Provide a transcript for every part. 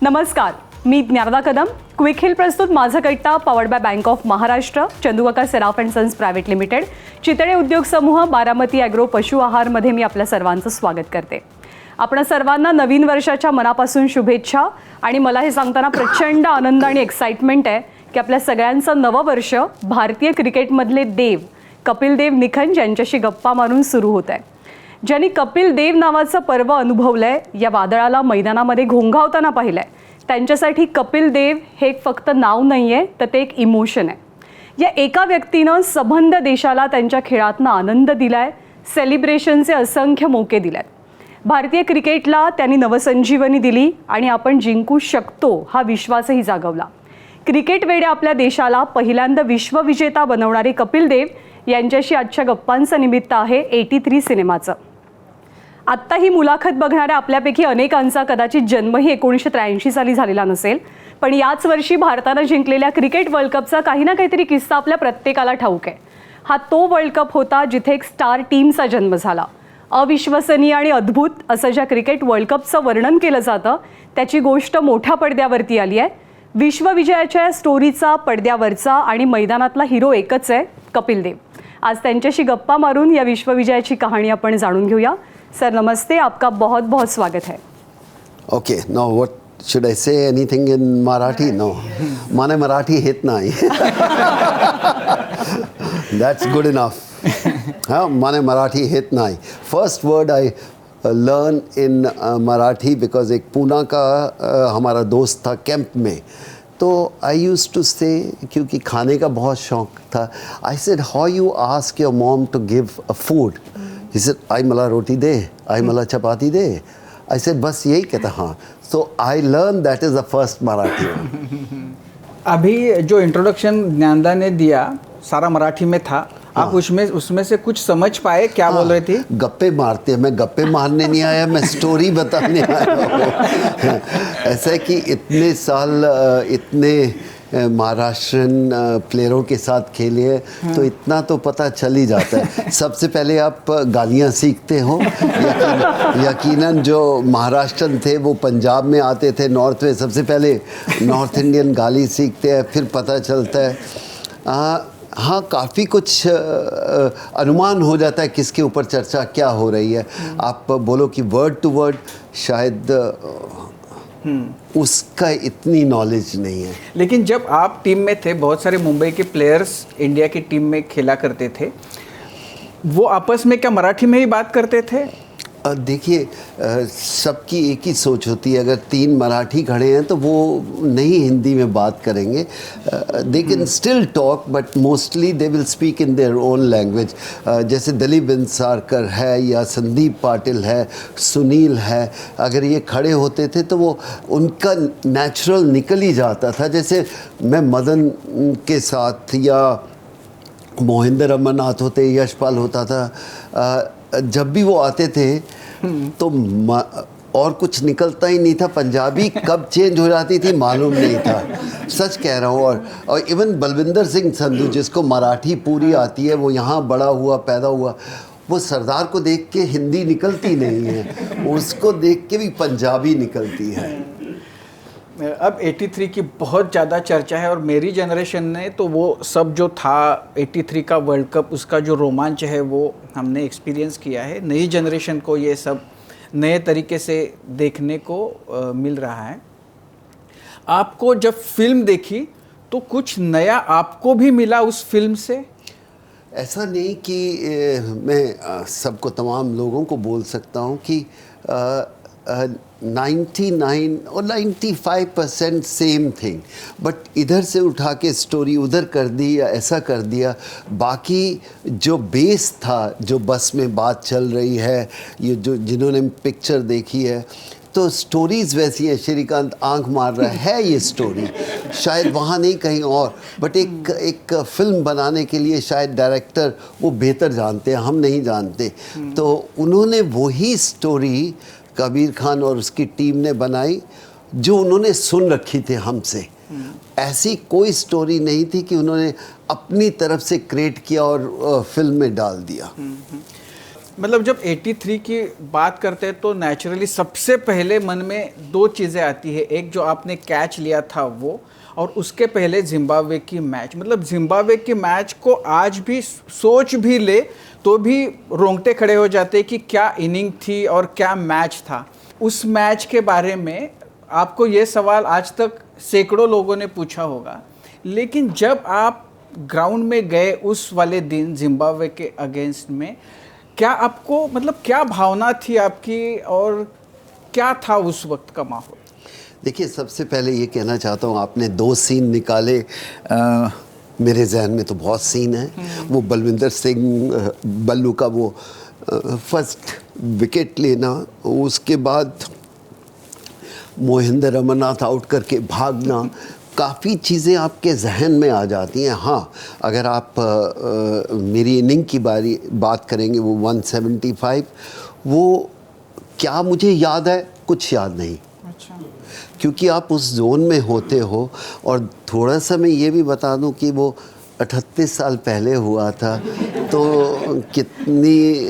नमस्कार, मी ज्ञानदा कदम. क्विक हिल प्रस्तुत Majha Katta powered by bank of Maharashtra, Chandukaka Saraf and sons private limited, Chitale उद्योग समूह, बारामती ॲग्रो पशु आहारमध्ये मी आपल्या सर्वांचं स्वागत करते. आपण सर्वांना नवीन वर्षाच्या मनापासून शुभेच्छा. आणि मला हे सांगताना प्रचंड आनंद आणि एक्साइटमेंट आहे की आपल्या सगळ्यांचं नवं वर्ष भारतीय क्रिकेटमधले देव कपिल देव निखंज यांच्याशी गप्पा मारून सुरू होत आहे. ज्यांनी कपिल देव नावाचं पर्व अनुभवलंय, या वादळाला मैदानामध्ये घोंघावताना पाहिलंय, त्यांच्यासाठी कपिल देव हे फक्त नाव नाही आहे, तर ते एक इमोशन आहे. या एका व्यक्तीनं सबंध देशाला त्यांच्या खेळातनं आनंद दिलाय, सेलिब्रेशनचे असंख्य मौके दिलेत. भारतीय क्रिकेटला त्यांनी नवसंजीवनी दिली आणि आपण जिंकू शकतो हा विश्वासही जागवला. क्रिकेट वेड्या आपल्या देशाला पहिल्यांदा विश्वविजेता बनवणारे कपिल देव यांच्याशी आजच्या गप्पांचं निमित्त आहे 83 सिनेमाचं. आत्ता ही मुलाखत बघणाऱ्या आपल्यापैकी अनेकांचा कदाचित जन्मही 1983 साली झालेला नसेल, पण याच वर्षी भारतानं जिंकलेल्या क्रिकेट वर्ल्ड कपचा काही ना काहीतरी किस्सा आपल्या प्रत्येकाला ठाऊक आहे. हा तो वर्ल्ड कप होता जिथे एक स्टार टीमचा जन्म झाला. अविश्वसनीय आणि अद्भुत असं ज्या क्रिकेट वर्ल्ड कपचं वर्णन केलं जातं, त्याची गोष्ट मोठ्या पडद्यावरती आली आहे. विश्वविजयाच्या स्टोरीचा पडद्यावरचा आणि मैदानातला हिरो एकच आहे, कपिल देव. आज त्यांच्याशी गप्पा मारून या विश्वविजयाची कहाणी आपण जाणून घेऊया. सर नमस्ते, आपका बहुत बहुत स्वागत है. Okay, now what should I से, एनीथिंग इन मराठी? नो, माने मराठी हेत नाही. That's good enough. हाँ, माने मराठी हेत नाही. First word I learn in Marathi because एक पूना का हमारा दोस्त था कैंप में, तो आई यूज़ टू से, क्योंकि खाने का बहुत शौक था, I said how you ask your mom to give a food. He said आई मला रोटी दे, आई मला चपाती दे. आई सेड बस यही कहता. हाँ, so I learn, that is the first Marathi. अभी जो इंट्रोडक्शन ज्ञानदा ने दिया सारा मराठी में था. आप उसमें से कुछ समझ पाए क्या बोल रहे थे? गप्पे मारते हैं. मैं गप्पे मारने नहीं आया, मैं स्टोरी बताने आया हूँ. ऐसा है कि इतने साल इतने महाराष्ट्रन प्लेयरों के साथ खेले हैं, तो इतना तो पता चल ही जाता है. सबसे पहले आप गालियाँ सीखते हो. यकीनन जो महाराष्ट्रन थे वो पंजाब में आते थे, नॉर्थ में, सबसे पहले नॉर्थ इंडियन गाली सीखते हैं, फिर पता चलता है. हाँ, काफ़ी कुछ अनुमान हो जाता है किसके ऊपर चर्चा क्या हो रही है. आप बोलो कि वर्ड टू वर्ड शायद उसका इतनी नॉलेज नहीं है. लेकिन जब आप टीम में थे, बहुत सारे मुंबई के प्लेयर्स इंडिया की टीम में खेला करते थे, वो आपस में क्या मराठी में ही बात करते थे? देखिए, सबकी एक ही सोच होती है. अगर 3 मराठी खड़े हैं तो वो नहीं हिंदी में बात करेंगे. They can still talk, but mostly they will speak in their own language. जैसे दिलीप इंसारकर है या संदीप पाटिल है, सुनील है, अगर ये खड़े होते थे तो वो उनका नेचुरल निकल ही जाता था. जैसे मैं मदन के साथ, या मोहिंदर अमरनाथ होते, यशपाल होता था, जब भी वो आते थे तो और कुछ निकलता ही नहीं था. पंजाबी कब चेंज हो जाती थी मालूम नहीं था. सच कह रहा हूँ. और इवन बलविंदर सिंह संधू, जिसको मराठी पूरी आती है, वो यहाँ बड़ा हुआ, पैदा हुआ, वो सरदार को देख के हिंदी निकलती नहीं है, उसको देख के भी पंजाबी निकलती है. अब 83 की बहुत ज़्यादा चर्चा है, और मेरी जनरेशन ने तो वो सब जो था 83 का वर्ल्ड कप, उसका जो रोमांच है वो हमने एक्सपीरियंस किया है. नई जनरेशन को ये सब नए तरीके से देखने को मिल रहा है. आपको जब फिल्म देखी तो कुछ नया आपको भी मिला उस फिल्म से? ऐसा नहीं कि मैं सबको, तमाम लोगों को बोल सकता हूँ कि 99 और 95% सेम थिंग, बट इधर से उठा के स्टोरी उधर कर दी या ऐसा कर दिया. बाकी जो बेस था, जो बस में बात चल रही है, ये जो जिन्होंने पिक्चर देखी है, तो स्टोरीज़ वैसी है. श्रीकांत आंख मार रहा है, ये स्टोरी शायद वहाँ नहीं कहीं और, बट एक फिल्म बनाने के लिए शायद डायरेक्टर वो बेहतर जानते हैं, हम नहीं जानते. तो उन्होंने वही स्टोरी कबीर खान और उसकी टीम ने बनाई जो उन्होंने सुन रखी थी हमसे. ऐसी कोई स्टोरी नहीं थी कि उन्होंने अपनी तरफ से क्रिएट किया और फिल्म में डाल दिया. मतलब जब 83 की बात करते हैं तो नेचुरली सबसे पहले मन में दो चीज़ें आती है, एक जो आपने कैच लिया था वो, और उसके पहले जिम्बाब्वे की मैच। मतलब जिम्बाब्वे की मैच को आज भी सोच भी ले तो भी रोंगटे खड़े हो जाते कि क्या इनिंग थी और क्या मैच था। उस मैच के बारे में आपको ये सवाल आज तक सैकड़ों लोगों ने पूछा होगा, लेकिन जब आप ग्राउंड में गए उस वाले दिन जिम्बाब्वे के अगेंस्ट में, क्या आपको मतलब क्या भावना थी आपकी और क्या था उस वक्त का माहौल? देखिए, सबसे पहले ये कहना चाहता हूँ, आपने 2 सीन निकाले। मेरे जहन में तो बहुत सीन है। वो बलविंदर सिंह बल्लू का वो फर्स्ट विकेट लेना, उसके बाद मोहिंदर अमरनाथ आउट करके भागना, काफ़ी चीज़ें आपके जहन में आ जाती हैं। हाँ, अगर आप मेरी इनिंग की बात करेंगे, वो 175, वो क्या मुझे याद है, कुछ याद नहीं। अच्छा। क्योंकि आप उस जोन में होते हो। और थोड़ा सा मैं ये भी बता दूं कि वो 38 साल पहले हुआ था, तो कितनी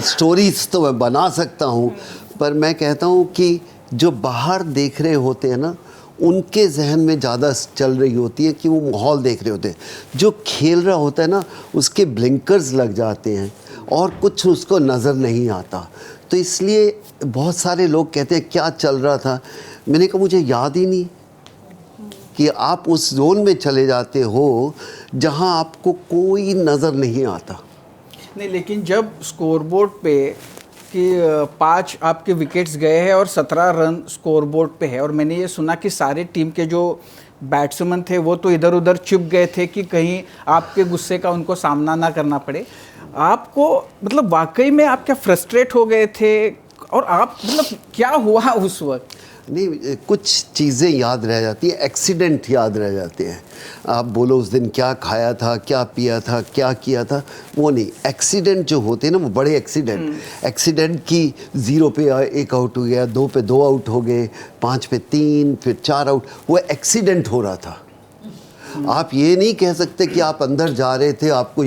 स्टोरीज तो मैं बना सकता हूँ, पर मैं कहता हूँ कि जो बाहर देख रहे होते हैं ना, उनके जहन में ज़्यादा चल रही होती है कि वो माहौल देख रहे होते हैं। जो खेल रहा होता है ना, उसके ब्लिंकर्स लग जाते हैं और कुछ उसको नज़र नहीं आता। तो इसलिए बहुत सारे लोग कहते हैं क्या चल रहा था। मैंने कहा मुझे याद ही नहीं कि आप उस जोन में चले जाते हो जहां आपको कोई नज़र नहीं आता। नहीं, लेकिन जब स्कोरबोर्ड पे कि 5 आपके विकेट्स गए हैं और 17 रन स्कोरबोर्ड पे है, और मैंने ये सुना कि सारे टीम के जो बैट्समैन थे वो तो इधर उधर छिप गए थे कि कहीं आपके गुस्से का उनको सामना ना करना पड़े, आपको मतलब वाकई में आप क्या फ्रस्ट्रेट हो गए थे? और आप मतलब क्या हुआ उस वक्त? नहीं, कुछ चीज़ें याद रह जाती है, एक्सीडेंट याद रह जाते हैं। आप बोलो उस दिन क्या खाया था, क्या पिया था, क्या किया था, वो नहीं। एक्सीडेंट जो होते हैं ना, वो बड़े एक्सीडेंट की 0 पे 1 आउट हो गया, 2 पे 2 आउट हो गए, 5 पे 3, फिर 4 आउट, वो एक्सीडेंट हो रहा था। आप ये नहीं कह सकते कि आप अंदर जा रहे थे आपको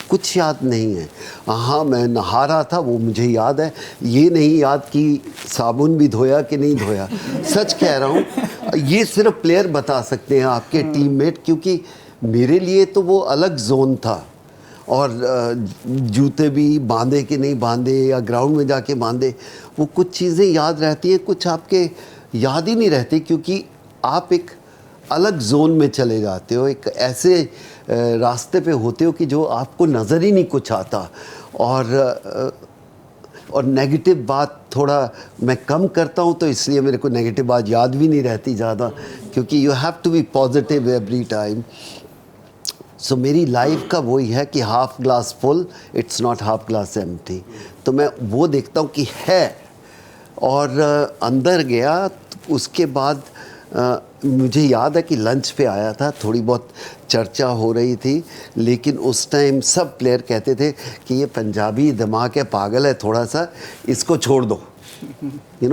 कुछ याद नहीं है। हाँ, मैं नहा रहा था, वो मुझे याद है। ये नहीं याद कि साबुन भी धोया कि नहीं धोया। सच कह रहा हूँ, ये सिर्फ प्लेयर बता सकते हैं, आपके टीममेट, क्योंकि मेरे लिए तो वो अलग जोन था। और जूते भी बांधे कि नहीं बांधे या ग्राउंड में जाके बांधे, वो कुछ चीज़ें याद रहती हैं, कुछ आपके याद ही नहीं रहती, क्योंकि आप एक अलग जोन में चले जाते हो, एक ऐसे रास्ते पे होते हो कि जो आपको नज़र ही नहीं कुछ आता। और नेगेटिव बात थोड़ा मैं कम करता हूँ, तो इसलिए मेरे को नेगेटिव बात याद भी नहीं रहती ज़्यादा, क्योंकि you have to be positive every time. So मेरी लाइफ का वही है कि half glass full, it's not half glass empty. तो मैं वो देखता हूँ कि है। और अंदर गया, उसके बाद मुझे याद है कि लंच पे आया था, थोड़ी बहुत चर्चा हो रही थी, लेकिन उस टाइम सब प्लेयर कहते थे कि ये पंजाबी दिमाग है, पागल है थोड़ा सा, इसको छोड़ दो।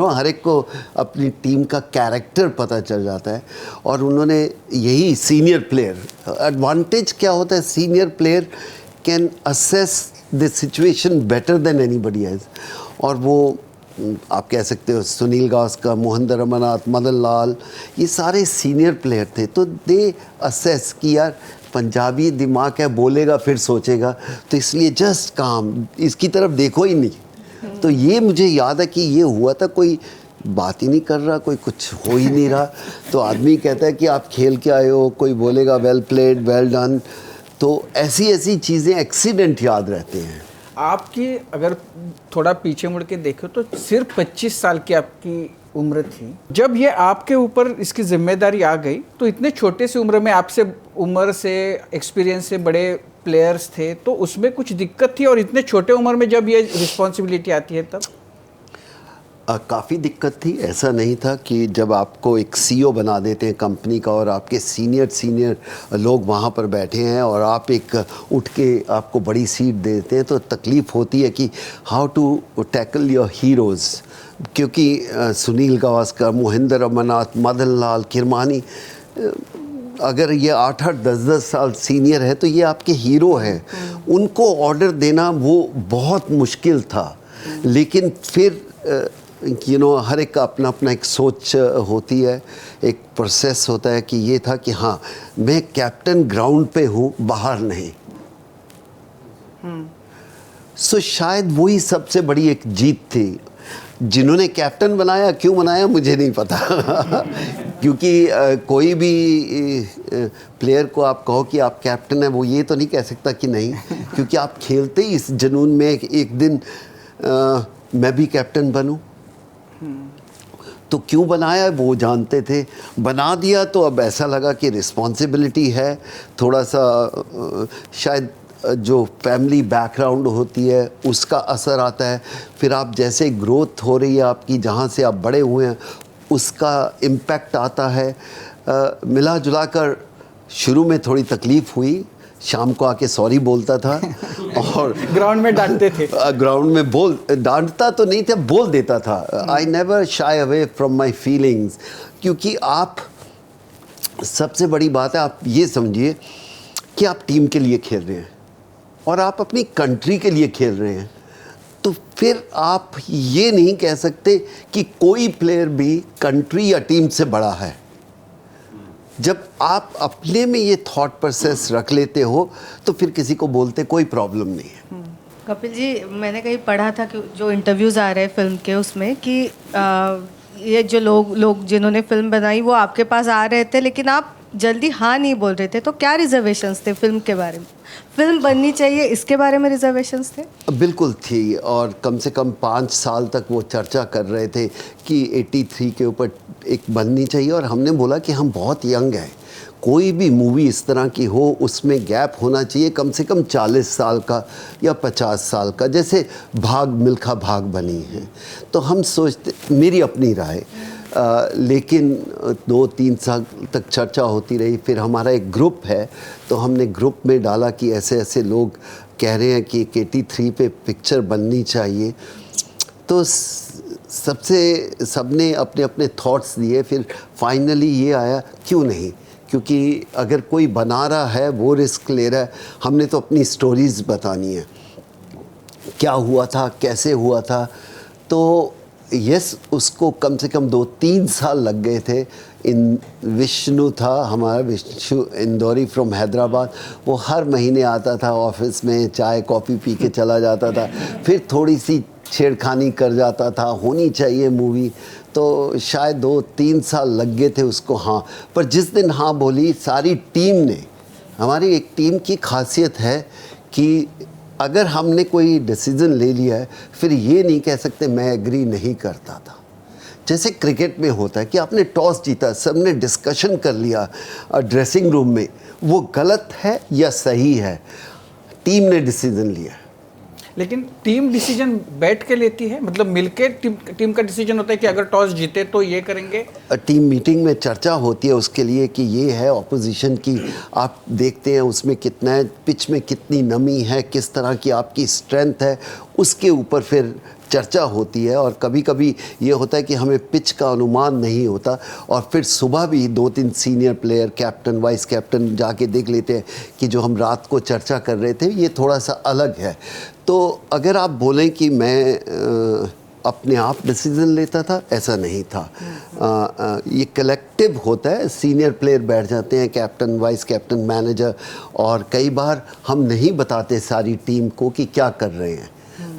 हर एक को अपनी टीम का कैरेक्टर पता चल जाता है। और उन्होंने यही सीनियर प्लेयर, एडवांटेज क्या होता है, senior player can assess the situation better than anybody else. और वो आप कह सकते हो सुनील गावस्कर, मोहिंदर अमरनाथ, मदन लाल, ये सारे सीनियर प्लेयर थे। तो दे असेस कि यार पंजाबी दिमाग है, बोलेगा फिर सोचेगा, तो इसलिए जस्ट काम, इसकी तरफ देखो ही नहीं। तो ये मुझे याद है कि ये हुआ था, कोई बात ही नहीं कर रहा, कोई कुछ हो ही नहीं रहा। तो आदमी कहता है कि आप खेल के आए हो, कोई बोलेगा वेल प्लेड, वेल डन। तो ऐसी चीज़ें, एक्सीडेंट याद रहते हैं। आपकी अगर थोड़ा पीछे मुड़ के देखो तो सिर्फ 25 साल की आपकी उम्र थी जब ये आपके ऊपर इसकी जिम्मेदारी आ गई। तो इतने छोटे से उम्र में, आपसे उम्र से, एक्सपीरियंस से बड़े प्लेयर्स थे, तो उसमें कुछ दिक्कत थी? और इतने छोटे उम्र में जब ये रिस्पॉन्सिबिलिटी आती है तब काफ़ी दिक्कत थी। ऐसा नहीं था कि जब आपको एक सीईओ बना देते हैं कंपनी का और आपके सीनियर लोग वहाँ पर बैठे हैं और आप एक उठ के आपको बड़ी सीट देते हैं, तो तकलीफ़ होती है कि how to tackle your heroes. क्योंकि सुनील गावस्कर, मोहिंदर अमरनाथ, मदन लाल, किरमानी, अगर ये 8-8 10-10 साल सीनियर है तो ये आपके हीरो हैं, उनको ऑर्डर देना वो बहुत मुश्किल था। लेकिन फिर हर एक का अपना अपना एक सोच होती है, एक प्रोसेस होता है कि ये था कि हाँ मैं कैप्टन ग्राउंड पे हूँ, बाहर नहीं। सो शायद वही सबसे बड़ी एक जीत थी। जिन्होंने कैप्टन बनाया, क्यों बनाया मुझे नहीं पता क्योंकि कोई भी प्लेयर को आप कहो कि आप कैप्टन है, वो ये तो नहीं कह सकता कि नहीं, क्योंकि आप खेलते ही इस जुनून में एक दिन मैं भी कैप्टन बनूं। तो क्यों बनाया वो जानते थे, बना दिया तो अब ऐसा लगा कि रिस्पॉन्सिबिलिटी है, थोड़ा सा शायद जो फैमिली बैकग्राउंड होती है उसका असर आता है। फिर आप जैसे ग्रोथ हो रही है आपकी, जहाँ से आप बड़े हुए हैं उसका इम्पैक्ट आता है। मिला जुला कर शुरू में थोड़ी तकलीफ़ हुई, शाम को आके सॉरी बोलता था और ग्राउंड में डांटते थे। ग्राउंड में डांटता तो नहीं था, बोल देता था। I never shy away from my feelings, क्योंकि आप सबसे बड़ी बात है, आप ये समझिए कि आप टीम के लिए खेल रहे हैं और आप अपनी कंट्री के लिए खेल रहे हैं, तो फिर आप ये नहीं कह सकते कि कोई प्लेयर भी कंट्री या टीम से बड़ा है। जब आप अपने में ये थॉट प्रोसेस रख लेते हो तो फिर किसी को बोलते कोई प्रॉब्लम नहीं है। कपिल जी, मैंने कहीं पढ़ा था कि जो इंटरव्यूज़ आ रहे हैं फिल्म के, उसमें कि ये जो लोग जिन्होंने फिल्म बनाई वो आपके पास आ रहे थे, लेकिन आप जल्दी हाँ नहीं बोल रहे थे। तो क्या रिजर्वेशंस थे फिल्म के बारे में? फिल्म बननी चाहिए इसके बारे में रिजर्वेशंस थे? बिल्कुल थी, और कम से कम 5 साल तक वो चर्चा कर रहे थे कि 83 के ऊपर एक बननी चाहिए। और हमने बोला कि हम बहुत यंग हैं, कोई भी मूवी इस तरह की हो उसमें गैप होना चाहिए कम से कम 40 साल का या 50 साल का, जैसे भाग मिल्खा भाग बनी है। तो हम सोचते, मेरी अपनी राय, लेकिन 2-3 साल तक चर्चा होती रही। फिर हमारा एक ग्रुप है तो हमने ग्रुप में डाला कि ऐसे ऐसे लोग कह रहे हैं कि 83 पे पिक्चर बननी चाहिए। तो सबने अपने अपने थॉट्स दिए, फिर फाइनली ये आया क्यों नहीं, क्योंकि अगर कोई बना रहा है वो रिस्क ले रहा है, हमने तो अपनी स्टोरीज़ बतानी है, क्या हुआ था, कैसे हुआ था। तो यस, उसको कम से कम 2-3 साल लग गए थे। विष्णु था हमारा, विष्णु इंदौरी फ्रॉम हैदराबाद, वो हर महीने आता था ऑफिस में, चाय कॉफ़ी पी के चला जाता था, फिर थोड़ी सी छेड़खानी कर जाता था, होनी चाहिए मूवी। तो शायद 2-3 साल लग गए थे उसको हाँ, पर जिस दिन हाँ बोली सारी टीम ने, हमारी एक टीम की खासियत है कि अगर हमने कोई डिसीज़न ले लिया है फिर ये नहीं कह सकते मैं एग्री नहीं करता था। जैसे क्रिकेट में होता है कि आपने टॉस जीता, सबने डिस्कशन कर लिया ड्रेसिंग रूम में, वो गलत है या सही है, टीम ने डिसीज़न लिया। लेकिन टीम डिसीजन बैठ के लेती है, मतलब मिलके टीम का डिसीजन होता है कि अगर टॉस जीते तो ये करेंगे। टीम मीटिंग में चर्चा होती है उसके लिए कि ये है ऑपोजिशन की, आप देखते हैं उसमें कितना है, पिच में कितनी नमी है, किस तरह की आपकी स्ट्रेंथ है, उसके ऊपर फिर चर्चा होती है। और कभी कभी ये होता है कि हमें पिच का अनुमान नहीं होता और फिर सुबह भी 2-3 senior player, captain, vice captain जाके देख लेते हैं कि जो हम रात को चर्चा कर रहे थे ये थोड़ा सा अलग है। तो अगर आप बोलें कि मैं अपने आप डिसीज़न लेता था, ऐसा नहीं था। ये कलेक्टिव होता है, सीनियर प्लेयर बैठ जाते हैं, कैप्टन, वाइस कैप्टन, मैनेजर, और कई बार हम नहीं बताते सारी टीम को कि क्या कर रहे हैं।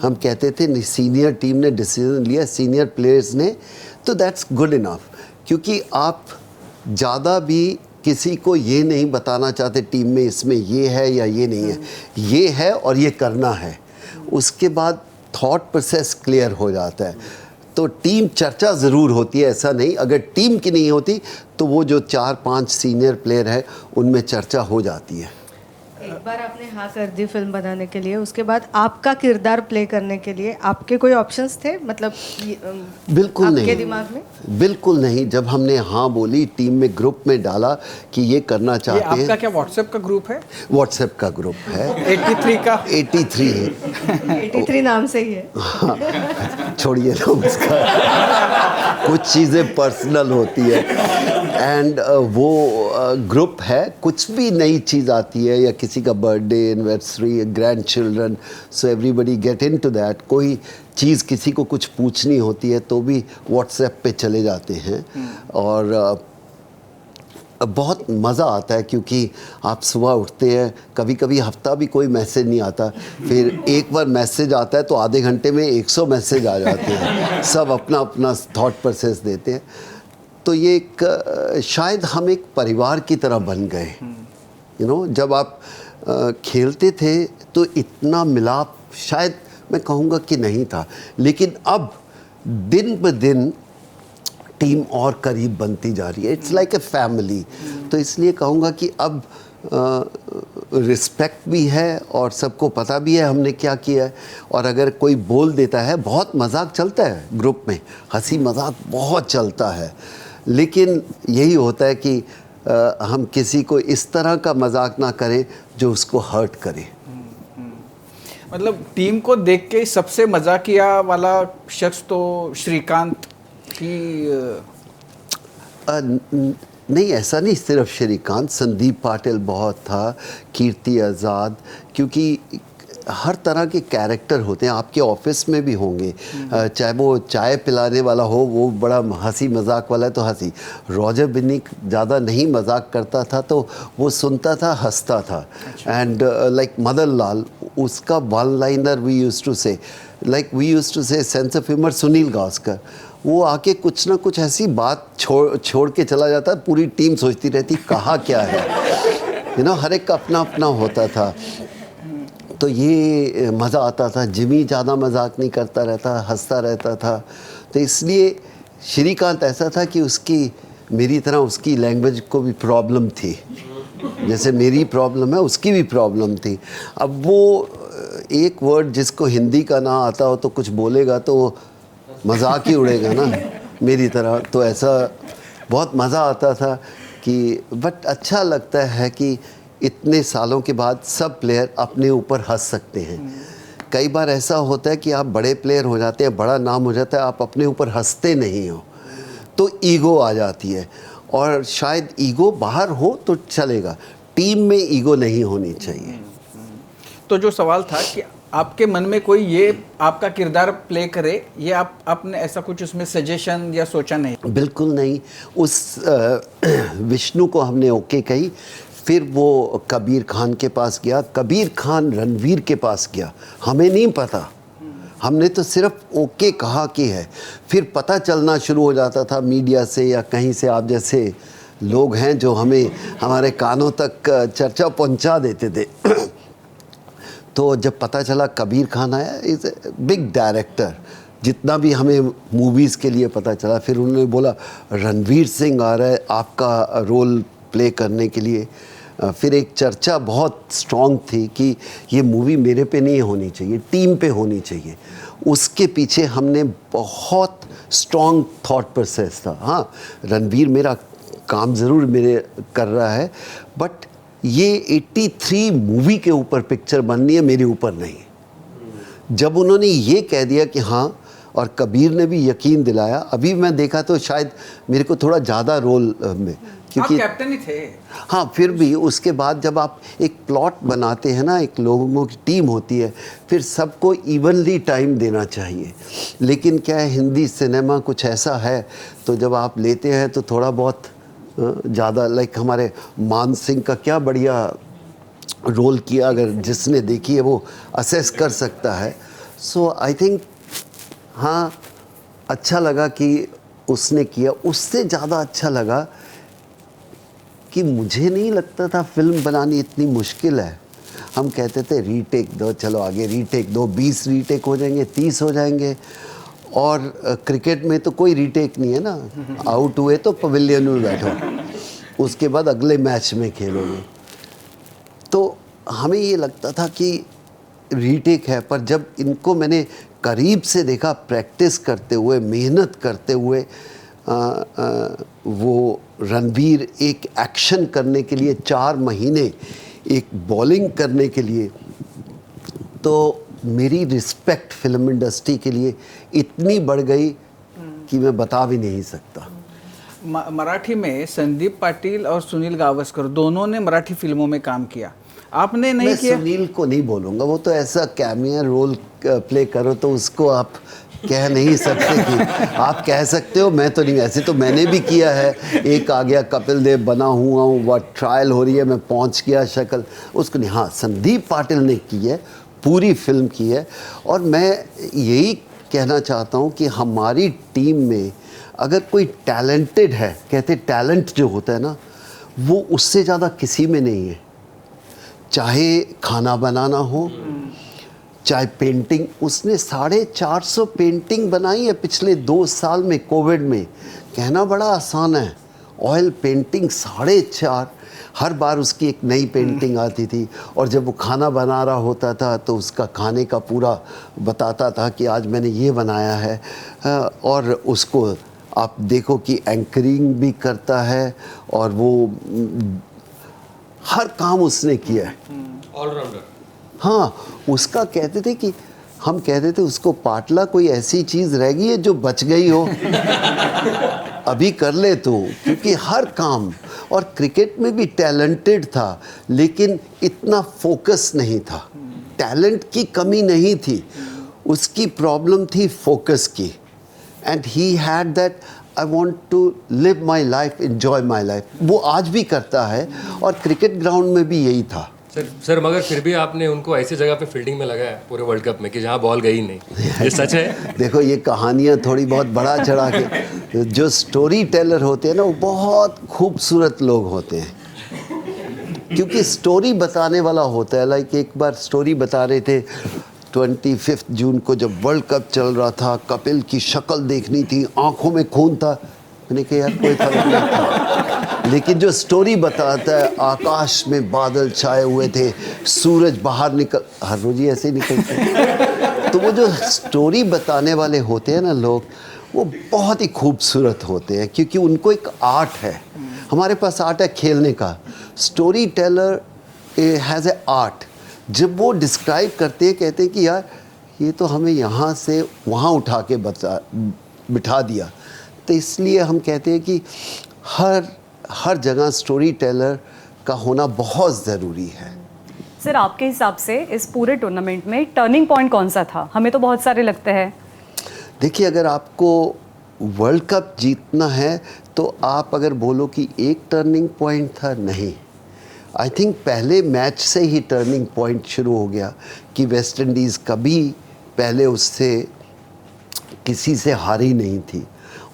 हम कहते थे सीनियर टीम ने डिसीजन लिया, सीनियर प्लेयर्स ने, तो दैट्स गुड इनफ। क्योंकि आप ज़्यादा भी किसी को ये नहीं बताना चाहते टीम में इसमें ये है या ये नहीं है, ये है और ये करना है, उसके बाद थॉट प्रोसेस क्लियर हो जाता है। तो टीम चर्चा ज़रूर होती है, ऐसा नहीं, अगर टीम की नहीं होती तो वो जो 4-5 सीनियर प्लेयर है उनमें चर्चा हो जाती है। एक बार आपने हाँ कर दी फिल्म बनाने के लिए, उसके बाद आपका किरदार प्ले करने के लिए आपके कोई ऑप्शंस थे, मतलब बिल्कुल आपके नहीं, दिमाग में? बिल्कुल नहीं। जब हमने हाँ बोली, टीम में ग्रुप में डाला कि ये करना चाहते हैं। ये आपका क्या व्हाट्सएप का ग्रुप है? व्हाट्सएप का ग्रुप है 83 का 83 है 83 नाम से ही है। हाँ, छोड़िए ना उसका, कुछ चीज़ें पर्सनल होती है। एंड वो ग्रुप है, कुछ भी नई चीज़ आती है या किसी का birthday, anniversary, grand children, so everybody get in to that. कोई चीज़ किसी को कुछ पूछनी होती है तो भी व्हाट्सएप पे चले जाते हैं। और बहुत मज़ा आता है क्योंकि आप सुबह उठते हैं, कभी कभी हफ्ता भी कोई मैसेज नहीं आता, फिर एक बार मैसेज आता है तो आधे घंटे में 100 मैसेज आ जाते हैं, सब अपना अपना थॉट प्रोसेस देते हैं। तो ये एक शायद हम एक परिवार की तरह बन गए। जब आप खेलते थे तो इतना मिलाप शायद मैं कहूँगा कि नहीं था, लेकिन अब दिन ब दिन टीम और करीब बनती जा रही है। It's like a family. तो इसलिए कहूँगा कि अब रिस्पेक्ट भी है और सबको पता भी है हमने क्या किया है। और अगर कोई बोल देता है, बहुत मजाक चलता है ग्रुप में, हंसी मजाक बहुत चलता है, लेकिन यही होता है कि हम किसी को इस तरह का मजाक ना करें जो उसको हर्ट करे। मतलब टीम को देख के सबसे मजाकिया वाला शख्स तो श्रीकांत की नहीं, ऐसा नहीं सिर्फ श्रीकांत, संदीप पाटिल बहुत था, कीर्ति आज़ाद, क्योंकि हर तरह के कैरेक्टर होते हैं, आपके ऑफिस में भी होंगे। चाहे वो चाय पिलाने वाला हो, वो बड़ा हंसी मजाक वाला है तो हंसी। रॉजर बिन्नी ज़्यादा नहीं मजाक करता था तो वो सुनता था, हंसता था। एंड लाइक मदन लाल, उसका one liner we used to say sense of humour Sunil Gavaskar, वो आके कुछ ना कुछ ऐसी बात छोड़ के चला जाता है, पूरी टीम सोचती रहती कहा क्या है। हर एक का अपना अपना होता था, तो ये मज़ा आता था। जिमी ज़्यादा मजाक नहीं करता रहता, हंसता रहता था। तो इसलिए श्रीकांत ऐसा था कि उसकी मेरी तरह उसकी लैंग्वेज को भी प्रॉब्लम थी, जैसे मेरी प्रॉब्लम है उसकी भी प्रॉब्लम थी। अब वो एक वर्ड जिसको हिंदी का ना आता हो तो कुछ बोलेगा तो मजाक ही उड़ेगा ना, मेरी तरह। तो ऐसा बहुत मज़ा आता था कि बट अच्छा लगता है कि इतने सालों के बाद सब प्लेयर अपने ऊपर हंस सकते हैं। कई बार ऐसा होता है कि आप बड़े प्लेयर हो जाते हैं, बड़ा नाम हो जाता है, आप अपने ऊपर हंसते नहीं हो तो ईगो आ जाती है। और शायद ईगो बाहर हो तो चलेगा, टीम में ईगो नहीं होनी चाहिए। तो जो सवाल था कि आपके मन में कोई ये आपका किरदार प्ले करे, ये आपने ऐसा कुछ उसमें सजेशन या सोचा नहीं? बिल्कुल नहीं। उस विष्णु को हमने ओके कही, फिर वो कबीर खान के पास गया, कबीर खान रणवीर के पास गया, हमें नहीं पता, हमने तो सिर्फ ओके कहा कि है। फिर पता चलना शुरू हो जाता था मीडिया से या कहीं से, आप जैसे लोग हैं जो हमें हमारे कानों तक चर्चा पहुंचा देते थे। तो जब पता चला कबीर खान आया, इज़ ए बिग डायरेक्टर, जितना भी हमें मूवीज़ के लिए पता चला, फिर उन्होंने बोला रणवीर सिंह आ रहा है आपका रोल प्ले करने के लिए। फिर एक चर्चा बहुत स्ट्रॉन्ग थी कि ये मूवी मेरे पे नहीं होनी चाहिए, टीम पे होनी चाहिए। उसके पीछे हमने बहुत स्ट्रॉन्ग थॉट प्रोसेस था। हाँ, रणवीर मेरा काम ज़रूर मेरे कर रहा है, बट ये 83 मूवी के ऊपर पिक्चर बननी है, मेरे ऊपर नहीं। जब उन्होंने ये कह दिया कि हाँ, और कबीर ने भी यकीन दिलाया, अभी मैं देखा तो शायद मेरे को थोड़ा ज़्यादा रोल में, क्योंकि आप कैप्टन ही थे। हाँ, फिर भी उसके बाद जब आप एक प्लॉट बनाते हैं ना, एक लोगों की टीम होती है, फिर सबको इवनली टाइम देना चाहिए। लेकिन क्या है, हिंदी सिनेमा कुछ ऐसा है, तो जब आप लेते हैं तो थोड़ा बहुत ज़्यादा, लाइक हमारे मान सिंह का क्या बढ़िया रोल किया, अगर जिसने देखी है वो असेस कर सकता है। सो आई थिंक हाँ, अच्छा लगा कि उसने किया। उससे ज़्यादा अच्छा लगा कि मुझे नहीं लगता था फिल्म बनानी इतनी मुश्किल है। हम कहते थे रीटेक दो, चलो आगे रीटेक दो, 20 रीटेक हो जाएंगे, 30 हो जाएंगे। और क्रिकेट में तो कोई रीटेक नहीं है ना, आउट हुए तो पवेलियन में बैठो, उसके बाद अगले मैच में खेलोगे। तो हमें ये लगता था कि रीटेक है, पर जब इनको मैंने करीब से देखा प्रैक्टिस करते हुए, मेहनत करते हुए, वो रणवीर एक एक्शन करने के लिए 4 महीने एक बॉलिंग करने के लिए, तो मेरी रिस्पेक्ट फिल्म इंडस्ट्री के लिए इतनी बढ़ गई कि मैं बता भी नहीं सकता। मराठी में संदीप पाटिल और सुनील गावस्कर दोनों ने मराठी फिल्मों में काम किया, आपने नहीं मैं किया? सुनील को नहीं बोलूँगा, वो तो ऐसा कैमिया रोल प्ले करो तो उसको आप कह नहीं सकते कि आप कह सकते हो, मैं तो नहीं। ऐसे तो मैंने भी किया है, एक आ गया कपिल देव बना हुआ हूँ, वह ट्रायल हो रही है, मैं पहुँच गया शक्ल, उसको नहीं। हाँ, संदीप पाटिल ने की है, पूरी फिल्म की है। और मैं यही कहना चाहता हूँ कि हमारी टीम में अगर कोई टैलेंटेड है, कहते टैलेंट जो होता है ना, वो उससे ज़्यादा किसी में नहीं है। चाहे खाना बनाना हो, चाहे पेंटिंग, उसने 450 पेंटिंग बनाई है पिछले 2 साल में, कोविड में। कहना बड़ा आसान है, ऑयल पेंटिंग 4.5, हर बार उसकी एक नई पेंटिंग आती थी। और जब वो खाना बना रहा होता था तो उसका खाने का पूरा बताता था कि आज मैंने ये बनाया है। और उसको आप देखो कि एंकरिंग भी करता है, और वो हर काम उसने किया है, ऑलराउंडर। हाँ, उसका कहते थे कि हम कहते थे उसको, पाटला कोई ऐसी चीज़ रह गई है जो बच गई हो अभी कर ले तू, क्योंकि हर काम। और क्रिकेट में भी टैलेंटेड था, लेकिन इतना फोकस नहीं था। टैलेंट की कमी नहीं थी, उसकी प्रॉब्लम थी फोकस की। And he had that, I want to live my life, enjoy my life. वो आज भी करता है, और क्रिकेट ग्राउंड में भी यही था। सर मगर फिर भी आपने उनको ऐसी जगह पे फील्डिंग में लगाया पूरे वर्ल्ड कप में कि जहाँ बॉल गई नहीं, ये सच है? देखो, ये कहानियाँ थोड़ी बहुत बड़ा चढ़ा के, जो स्टोरी टेलर होते हैं ना, वो बहुत खूबसूरत लोग होते हैं, क्योंकि स्टोरी बताने वाला होता है। लाइक एक बार स्टोरी बता रहे थे, 25 जून को जब वर्ल्ड कप चल रहा था, कपिल की शक्ल देखनी थी, आंखों में खून था। मैंने कहा यार कोई फर्क नहीं था, लेकिन जो स्टोरी बताता है, आकाश में बादल छाए हुए थे, सूरज बाहर निकल, हर रोज ही ऐसे ही निकलते। तो वो जो स्टोरी बताने वाले होते हैं ना लोग, वो बहुत ही खूबसूरत होते हैं, क्योंकि उनको एक आर्ट है। हमारे पास आर्ट है खेलने का, story teller has a art. जब वो डिस्क्राइब करते हैं, कहते हैं कि यार ये तो हमें यहाँ से वहाँ उठा के बिठा दिया। तो इसलिए हम कहते हैं कि हर जगह स्टोरी टेलर का होना बहुत ज़रूरी है। सर, आपके हिसाब से इस पूरे टूर्नामेंट में टर्निंग पॉइंट कौन सा था? हमें तो बहुत सारे लगते हैं। देखिए, अगर आपको वर्ल्ड कप जीतना है तो आप अगर बोलो कि एक टर्निंग पॉइंट था, नहीं। आई थिंक पहले मैच से ही टर्निंग पॉइंट शुरू हो गया कि वेस्ट इंडीज़ कभी पहले उससे किसी से हारी नहीं थी,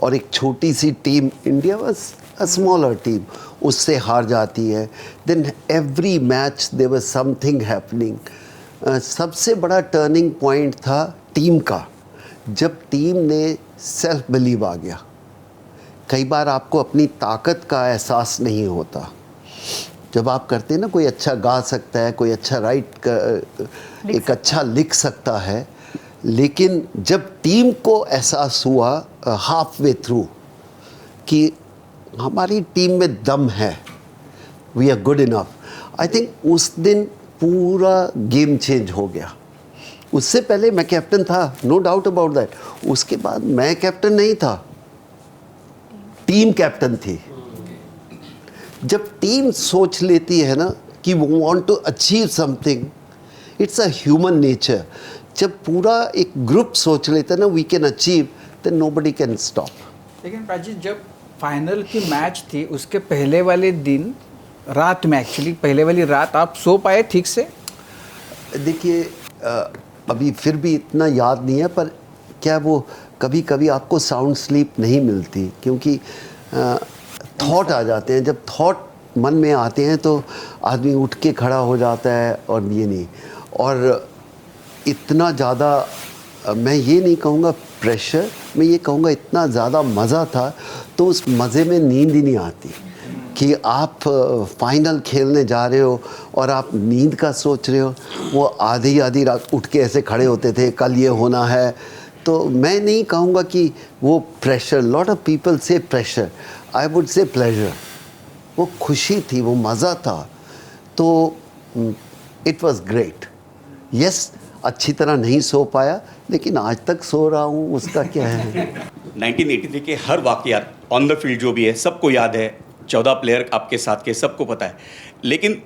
और एक छोटी सी team, India was a smaller team, उससे हार जाती है। Then every match there was something happening. सबसे बड़ा टर्निंग पॉइंट था टीम का, जब टीम ने सेल्फ बिलीव आ गया। कई बार आपको अपनी ताकत का एहसास नहीं होता। जब आप करते हैं ना, कोई अच्छा गा सकता है, कोई अच्छा एक अच्छा लिख सकता है, लेकिन जब टीम को एहसास हुआ हाफ वे थ्रू कि हमारी टीम में दम है, we are good enough, I think उस दिन पूरा गेम चेंज हो गया। उससे पहले मैं कैप्टन था, नो डाउट अबाउट दैट। उसके बाद मैं कैप्टन नहीं था, टीम कैप्टन थी। जब टीम सोच लेती है ना कि वो want to achieve something, it's a human nature. जब पूरा एक ग्रुप सोच लेता है ना we can achieve, then nobody can stop. लेकिन प्राची, जब फाइनल की मैच थी उसके पहले वाले दिन रात में, एक्चुअली पहले वाली रात आप सो पाए ठीक से? देखिए, अभी फिर भी इतना याद नहीं है, पर क्या वो कभी कभी आपको साउंड स्लीप नहीं मिलती, क्योंकि थॉट आ जाते हैं। जब थॉट मन में आते हैं तो आदमी उठ के खड़ा हो जाता है, और ये नहीं। और इतना ज़्यादा, मैं ये नहीं कहूँगा प्रेशर, मैं ये कहूँगा इतना ज़्यादा मज़ा था, तो उस मज़े में नींद ही नहीं आती कि आप फाइनल खेलने जा रहे हो और आप नींद का सोच रहे हो। वो आधी रात उठ के ऐसे खड़े होते थे, कल ये होना है। तो मैं नहीं कहूँगा कि वो प्रेशर, लॉट ऑफ पीपल से pressure, I would say pleasure. वो खुशी थी, वो मज़ा था, तो इट वॉज ग्रेट। यस, अच्छी तरह नहीं सो पाया, लेकिन आज तक सो रहा हूँ, उसका क्या है। 1983 के हर वाक़यात ऑन द फील्ड जो भी है सबको याद है, 14 प्लेयर आपके साथ के सबको पता है, लेकिन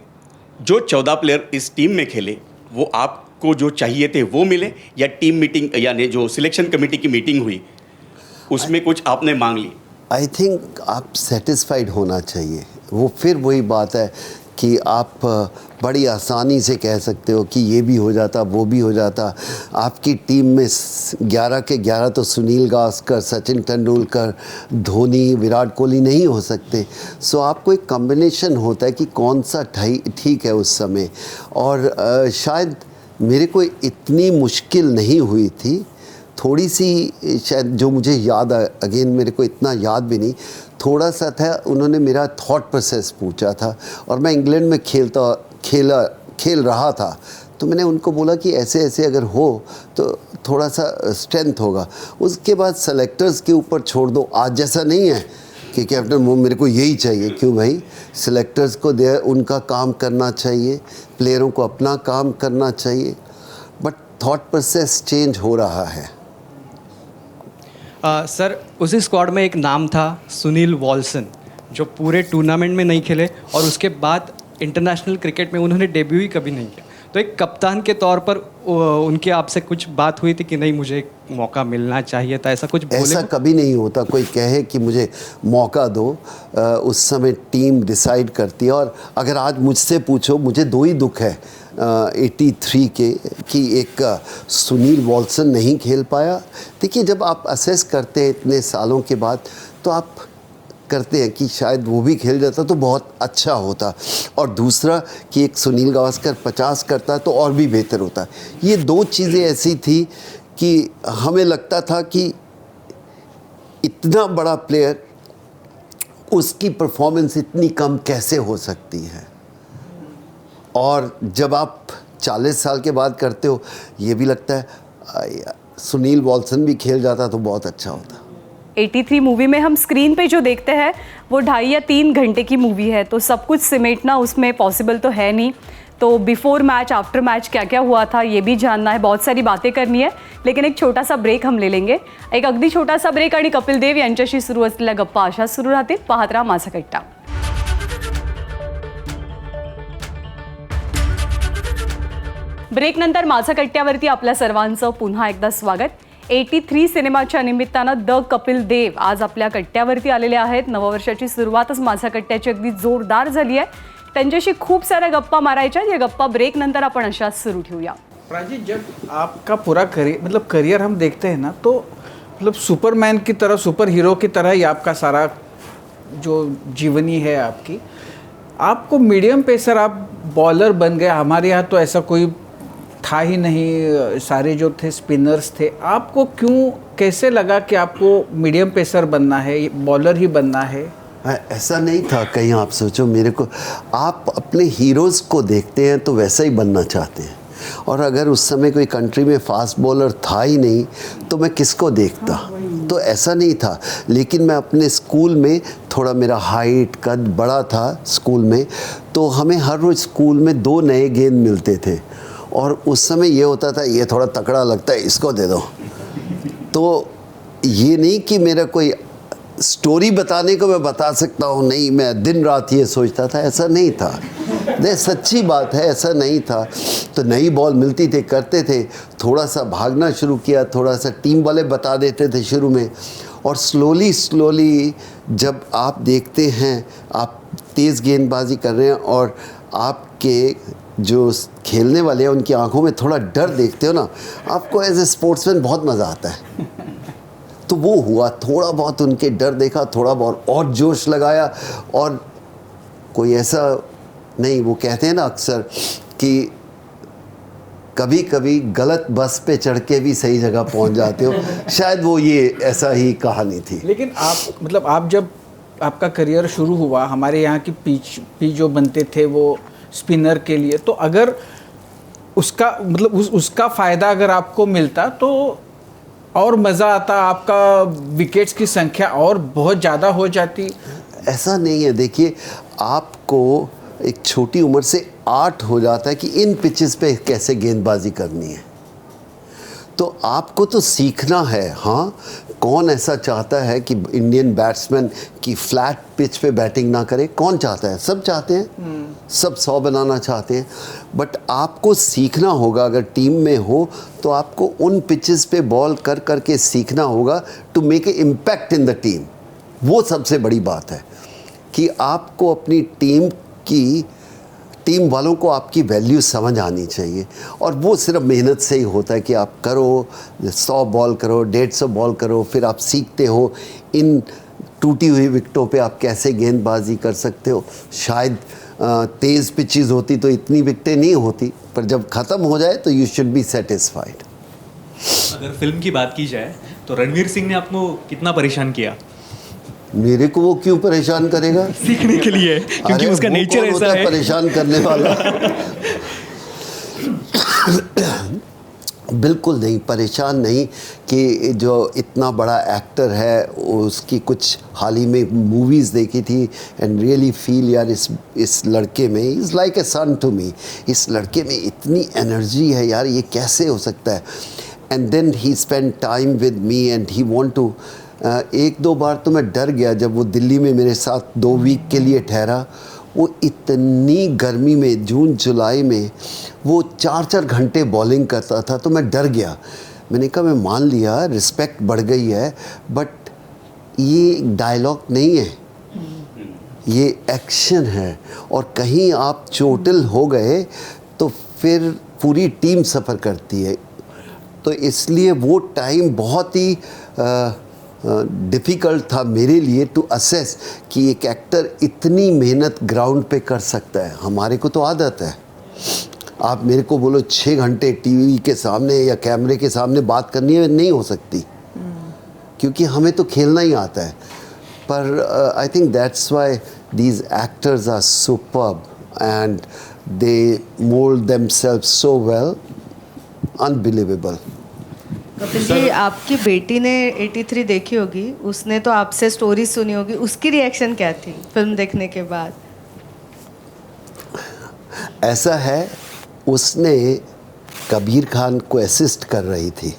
जो 14 प्लेयर इस टीम में खेले वो आपको जो चाहिए थे वो मिले, या टीम मीटिंग यानी जो सिलेक्शन कमेटी की मीटिंग हुई उसमें कुछ आपने मांग ली? आई थिंक आप सेटिस्फाइड होना चाहिए। वो फिर वही बात है कि आप बड़ी आसानी से कह सकते हो कि ये भी हो जाता वो भी हो जाता। आपकी टीम में 11 के 11 तो सुनील गावस्कर, सचिन तेंदुलकर, धोनी, विराट कोहली नहीं हो सकते। सो आपको एक कॉम्बिनेशन होता है कि कौन सा ठीक है उस समय। और शायद मेरे को इतनी मुश्किल नहीं हुई थी, थोड़ी सी शायद जो मुझे याद अगेन मेरे को इतना याद भी नहीं, थोड़ा सा था। उन्होंने मेरा थॉट प्रोसेस पूछा था और मैं इंग्लैंड में खेल रहा था, तो मैंने उनको बोला कि ऐसे ऐसे अगर हो तो थोड़ा सा स्ट्रेंथ होगा। उसके बाद सेलेक्टर्स के ऊपर छोड़ दो। आज जैसा नहीं है कि कैप्टन मेरे को यही चाहिए। क्यों भाई, सेलेक्टर्स को उनका काम करना चाहिए, प्लेयरों को अपना काम करना चाहिए, बट थॉट प्रोसेस चेंज हो रहा है। सर, उसी स्क्वाड में एक नाम था सुनील वॉल्सन, जो पूरे टूर्नामेंट में नहीं खेले और उसके बाद इंटरनेशनल क्रिकेट में उन्होंने डेब्यू ही कभी नहीं किया। तो एक कप्तान के तौर पर उनकी आपसे कुछ बात हुई थी कि नहीं मुझे एक मौका मिलना चाहिए था, ऐसा कुछ बोले? ऐसा कभी नहीं होता। कोई कहे कि मुझे मौका दो, उस समय टीम डिसाइड करती है। और अगर आज मुझसे पूछो, मुझे दो ही दुख है 83 के कि एक सुनील वॉल्सन नहीं खेल पाया। देखिए, जब आप असेस करते हैं इतने सालों के बाद तो आप करते हैं कि शायद वो भी खेल जाता तो बहुत अच्छा होता। और दूसरा कि एक सुनील गावस्कर 50 करता तो और भी बेहतर होता। ये दो चीज़ें ऐसी थी कि हमें लगता था कि इतना बड़ा प्लेयर, उसकी परफॉर्मेंस इतनी कम कैसे हो सकती है। और जब आप 40 साल के बाद करते हो, ये भी लगता है सुनील वॉल्सन भी खेल जाता तो बहुत अच्छा होता। 83 मूवी में हम स्क्रीन पे जो देखते हैं वो 2.5 या 3 घंटे की मूवी है, तो सब कुछ सिमेटना उसमें पॉसिबल तो है नहीं। तो बिफोर मैच, आफ्टर मैच क्या क्या हुआ था ये भी जानना है, बहुत सारी बातें करनी है। लेकिन एक छोटा सा ब्रेक हम ले लेंगे, एक अगदी छोटा सा ब्रेक, आणि कपिल देव यांच्याशी सुरू असलेल्या गप्पा अशाच सुरू राहतील। पाहत राहा माझा कट्टा। ब्रेकनंतर माझा कट्ट्यावरती आपल्या सर्वांचं पुन्हा एकदा स्वागत। 83 सिनेमाच्या निमित्तानं द कपिल देव आज आपल्या कट्ट्यावरती आलेले आहेत। नववर्षाची सुरुवातच माझ्या कट्ट्याची अगदी जोरदार झाली आहे। त्यांच्याशी खूप साऱ्या गप्पा मारायच्या, या गप्पा ब्रेक नंतर आपण अशाच सुरू ठेवूया। प्राची, जब आपका पूरा करियर हम देखते हैं ना, तो मतलब सुपरमैन की तरह, सुपर हीरो की तरह ही आपका सारा जो जीवनी है आपकी। आपको मीडियम पेसर, आप बॉलर बन गए। हमारे यहाँ तो ऐसा कोई था ही नहीं, सारे जो थे स्पिनर्स थे। आपको क्यों, कैसे लगा कि आपको मीडियम पेसर बनना है, बॉलर ही बनना है? ऐसा नहीं था कहीं। आप सोचो, मेरे को, आप अपने हीरोज़ को देखते हैं तो वैसा ही बनना चाहते हैं। और अगर उस समय कोई कंट्री में फास्ट बॉलर था ही नहीं तो मैं किसको देखता? तो ऐसा नहीं था। लेकिन मैं अपने स्कूल में थोड़ा, मेरा हाइट कद बड़ा था स्कूल में, तो हमें हर रोज़ स्कूल में 2 नए गेंद मिलते थे। और उस समय ये होता था, ये थोड़ा तकड़ा लगता है, इसको दे दो। तो ये नहीं कि मेरा कोई स्टोरी बताने को मैं बता सकता हूँ, नहीं मैं दिन रात ये सोचता था, ऐसा नहीं था। नहीं, सच्ची बात है, ऐसा नहीं था। तो नई बॉल मिलती थी, करते थे, थोड़ा सा भागना शुरू किया, थोड़ा सा टीम वाले बता देते थे शुरू में। और स्लोली जब आप देखते हैं आप तेज़ गेंदबाजी कर रहे हैं और आपके जो खेलने वाले हैं उनकी आंखों में थोड़ा डर देखते हो ना, आपको एज ए स्पोर्ट्समैन बहुत मज़ा आता है। तो वो हुआ, थोड़ा बहुत उनके डर देखा, थोड़ा बहुत और जोश लगाया। और कोई ऐसा नहीं, वो कहते हैं ना अक्सर कि कभी कभी गलत बस पे चढ़ के भी सही जगह पहुंच जाते हो। शायद वो ये ऐसा ही कहानी थी। लेकिन आप, मतलब आप जब आपका करियर शुरू हुआ, हमारे यहाँ की पिच जो बनते थे वो स्पिनर के लिए, तो अगर उसका मतलब उसका फ़ायदा अगर आपको मिलता तो और मज़ा आता, आपका विकेट्स की संख्या और बहुत ज़्यादा हो जाती। ऐसा नहीं है। देखिए, आपको एक छोटी उम्र से 8 हो जाता है कि इन पिचेस पे कैसे गेंदबाजी करनी है। तो आपको तो सीखना है। हाँ, कौन ऐसा चाहता है कि इंडियन बैट्समैन की फ्लैट पिच पे बैटिंग ना करे? कौन चाहता है? सब चाहते हैं, सब 100 बनाना चाहते हैं। बट आपको सीखना होगा, अगर टीम में हो तो आपको उन पिचेस पे बॉल कर करके सीखना होगा to make a impact in the team. वो सबसे बड़ी बात है कि आपको अपनी टीम वालों को आपकी वैल्यू समझ आनी चाहिए, और वो सिर्फ मेहनत से ही होता है कि आप करो 100 बॉल करो, 150 बॉल करो, फिर आप सीखते हो इन टूटी हुई विकेटों पे आप कैसे गेंदबाजी कर सकते हो। शायद तेज़ पिचेस होती तो इतनी विकेटें नहीं होती, पर जब ख़त्म हो जाए तो यू शुड बी सेटिस्फाइड। अगर फिल्म की बात की जाए तो रणवीर सिंह ने आपको कितना परेशान किया? मेरे को वो क्यों परेशान करेगा? सीखने के लिए, क्योंकि अरे उसका वो नेचर कौन ऐसा होता है। परेशान करने वाला। बिल्कुल नहीं, परेशान नहीं। कि जो इतना बड़ा एक्टर है, उसकी कुछ हाल ही में मूवीज़ देखी थी एंड रियली फील यार इस लड़के में, is like a son to me. इस लड़के में इतनी एनर्जी है यार, ये कैसे हो सकता है? And then he spend time with me and he want to. एक दो बार तो मैं डर गया जब वो दिल्ली में मेरे साथ 2 वीक के लिए ठहरा। वो इतनी गर्मी में, जून जुलाई में, वो 4-4 घंटे बॉलिंग करता था, तो मैं डर गया। मैंने कहा मैं मान लिया, रिस्पेक्ट बढ़ गई है, बट ये डायलॉग नहीं है, ये एक्शन है। और कहीं आप चोटिल हो गए तो फिर पूरी टीम सफ़र करती है। तो इसलिए वो टाइम बहुत ही डिफ़िकल्ट था मेरे लिए टू असेस कि एक एक्टर इतनी मेहनत ग्राउंड पे कर सकता है। हमारे को तो आदत है, आप मेरे को बोलो 6 घंटे टीवी के सामने या कैमरे के सामने बात करनी है, नहीं हो सकती, क्योंकि हमें तो खेलना ही आता है। पर I think that's why these actors are superb and they mould themselves so well, unbelievable. Kapil ji, आपकी बेटी ने 83 देखी होगी, उसने तो आपसे स्टोरी सुनी होगी, उसकी रिएक्शन क्या थी फिल्म देखने के बाद? ऐसा है, उसने कबीर खान को असिस्ट कर रही थी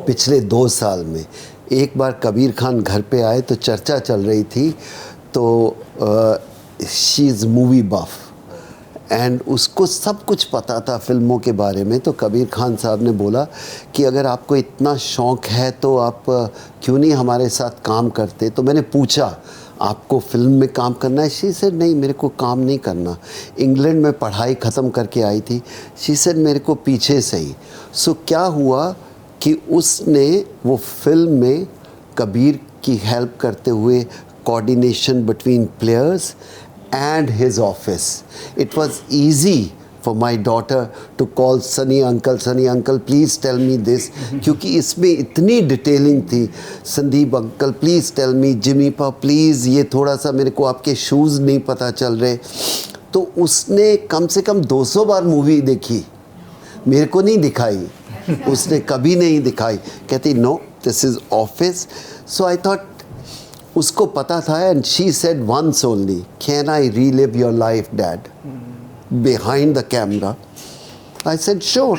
पिछले 2 साल में। एक बार कबीर खान घर पे आए तो चर्चा चल रही थी, तो she is movie buff and उसको सब कुछ पता था फिल्मों के बारे में। तो कबीर खान साहब ने बोला कि अगर आपको इतना शौक़ है तो आप क्यों नहीं हमारे साथ काम करते। तो मैंने पूछा आपको फिल्म में काम करना है? शी सेड नहीं, मेरे को काम नहीं करना। इंग्लैंड में पढ़ाई ख़त्म करके आई थी। शी सेड मेरे को पीछे से ही। सो क्या हुआ कि उसने वो फिल्म में कबीर की हेल्प करते हुए coordination between players and his office. It was easy for my daughter to call Sunny uncle please tell me this, क्योंकि इसमें इतनी डिटेलिंग थी। Sandeep uncle please tell me, Jimmy पा प्लीज़ ये थोड़ा सा मेरे को आपके शूज़ नहीं पता चल रहे। तो उसने कम से कम 200 बार मूवी देखी, मेरे को नहीं दिखाई, उसने कभी नहीं दिखाई। कहती no this is office. So I thought उसको पता था and she said once only, can I relive your life dad behind the camera? I said sure.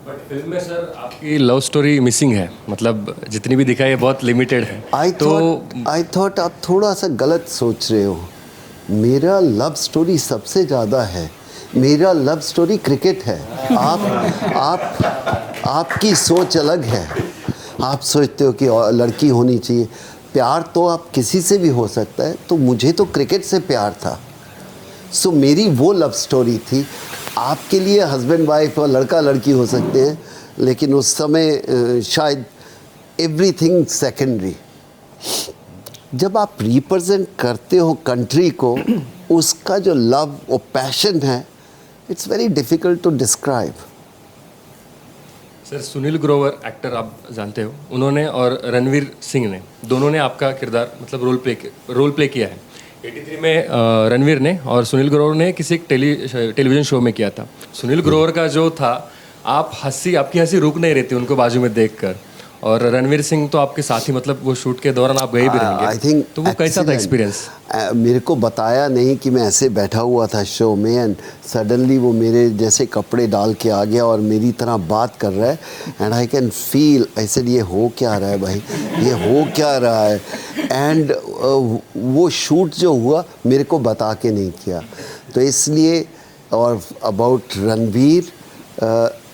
But film में सर आपकी लव स्टोरी मिसिंग है, मतलब जितनी भी दिखाई है बहुत लिमिटेड है। आई थॉट आप थोड़ा सा गलत सोच रहे हो। मेरा लव स्टोरी सबसे ज़्यादा है। मेरा लव स्टोरी क्रिकेट है। आपकी सोच अलग है। आप सोचते हो कि लड़की होनी चाहिए। प्यार तो आप किसी से भी हो सकता है, तो मुझे तो क्रिकेट से प्यार था। सो मेरी वो लव स्टोरी थी। आपके लिए हस्बैंड वाइफ और लड़का लड़की हो सकते हैं, लेकिन उस समय शायद एवरीथिंग सेकेंडरी। जब आप रिप्रेजेंट करते हो कंट्री को, उसका जो लव और पैशन है, it's very difficult to describe. Sir Sunil Grover actor आप जानते हो, उन्होंने और रणवीर सिंह ने, दोनों ने आपका किरदार मतलब रोल प्ले किया है। 83 में रणवीर ने और सुनील ग्रोवर ने किसी एक टेलीविज़न शो में किया था। सुनील ग्रोवर का जो था, आपकी हंसी रुक नहीं रही थी उनको बाजू में देखकर, और रणवीर सिंह तो आपके साथ ही, मतलब वो शूट के दौरान आप गए भी आई रहेंगे, थिंक तो वो कैसा था एक्सपीरियंस? मेरे को बताया नहीं कि मैं ऐसे बैठा हुआ था शो में एंड सडनली वो मेरे जैसे कपड़े डाल के आ गया और मेरी तरह बात कर रहा है and I can feel, I said ये हो क्या रहा है भाई, ये हो क्या रहा है। एंड वो शूट जो हुआ मेरे को बता के नहीं किया, तो इसलिए। और अबाउट रणवीर,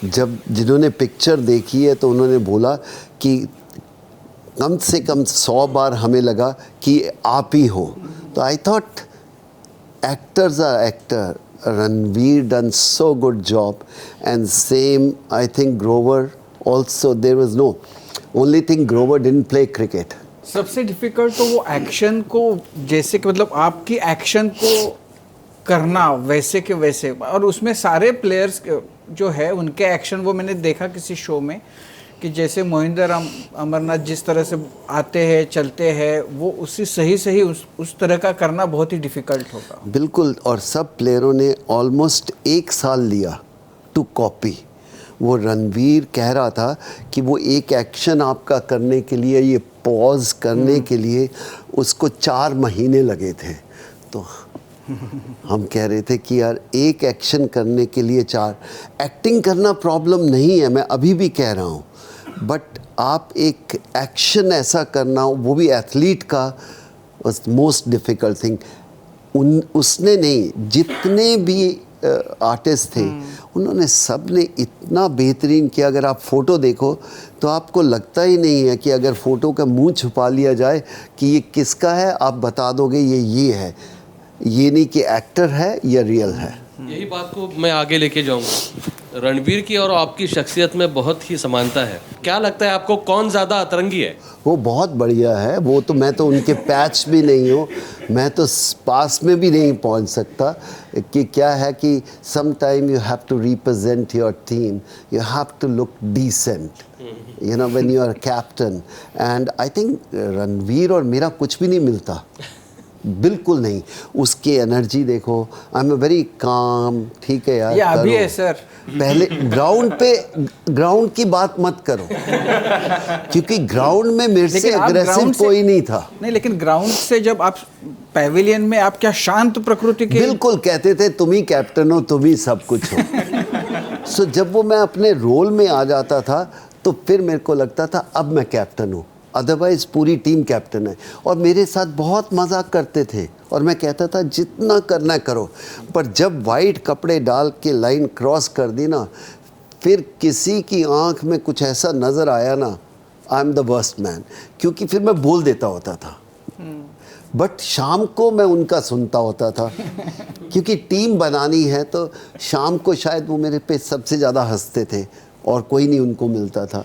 जब जिन्होंने पिक्चर देखी है तो उन्होंने बोला कि कम से कम 100 बार हमें लगा कि आप ही हो। तो I thought actors are actor, Ranveer done so good job and same I think Grover also, there was no only thing, Grover didn't play cricket. सबसे डिफिकल्ट तो वो एक्शन को, जैसे कि मतलब आपकी एक्शन को करना वैसे के वैसे, और उसमें सारे प्लेयर्स जो है उनके एक्शन, वो मैंने देखा किसी शो में कि जैसे मोहिंदर अमरनाथ जिस तरह से आते हैं चलते हैं, वो उसी सही उस तरह का करना बहुत ही डिफ़िकल्ट होगा। बिल्कुल, और सब प्लेयरों ने ऑलमोस्ट 1 साल लिया टू कॉपी। वो रणवीर कह रहा था कि वो एक एक्शन आपका करने के लिए, ये पॉज करने के लिए उसको 4 महीने लगे थे। तो हम कह रहे थे कि यार एक एक्शन करने के लिए 4, एक्टिंग करना प्रॉब्लम नहीं है, मैं अभी भी कह रहा हूँ, बट आप एक एक्शन ऐसा करना, वो भी एथलीट का, वाज मोस्ट डिफ़िकल्ट थिंग। उसने नहीं, जितने भी आर्टिस्ट थे उन्होंने सब ने इतना बेहतरीन किया। अगर आप फ़ोटो देखो तो आपको लगता ही नहीं है कि अगर फ़ोटो का मुंह छुपा लिया जाए कि ये किसका है, आप बता दोगे ये है, ये नहीं कि एक्टर है या रियल है। यही बात को मैं आगे लेके जाऊंगा। रणवीर की और आपकी शख्सियत में बहुत ही समानता है। क्या लगता है आपको कौन ज़्यादा अतरंगी है? वो बहुत बढ़िया है, वो तो मैं तो उनके पैच भी नहीं हूँ, मैं तो पास में भी नहीं पहुँच सकता। कि क्या है कि some time you have to represent your team, you have to look decent, you know, when you are captain. And I think Ranveer और मेरा कुछ भी नहीं मिलता, बिल्कुल नहीं। उसकी एनर्जी देखो, I am a very calm, ठीक है यार, ये अभी करो। है सर। पहले ग्राउंड की बात मत करो क्योंकि ग्राउंड में मेरे से लेकिन आप अग्रेसिव ग्राउंड से- कोई नहीं था। नहीं, लेकिन ग्राउंड से जब आप पैविलियन में, आप क्या शांत प्रकृति के। बिल्कुल, कहते थे तुम ही कैप्टन हो, तुम ही सब कुछ हो। सो जब वो मैं अपने रोल में आ जाता था तो फिर मेरे को लगता था अब मैं कैप्टन हूँ, अदरवाइज़ पूरी टीम कैप्टन है। और मेरे साथ बहुत मजाक करते थे और मैं कहता था जितना करना करो, पर जब वाइट कपड़े डाल के लाइन क्रॉस कर दी ना, फिर किसी की आंख में कुछ ऐसा नज़र आया ना, I am the worst man, क्योंकि फिर मैं बोल देता होता था। बट शाम को मैं उनका सुनता होता था क्योंकि टीम बनानी है, तो शाम को शायद वो मेरे पे सबसे ज़्यादा हंसते थे और कोई नहीं उनको मिलता था।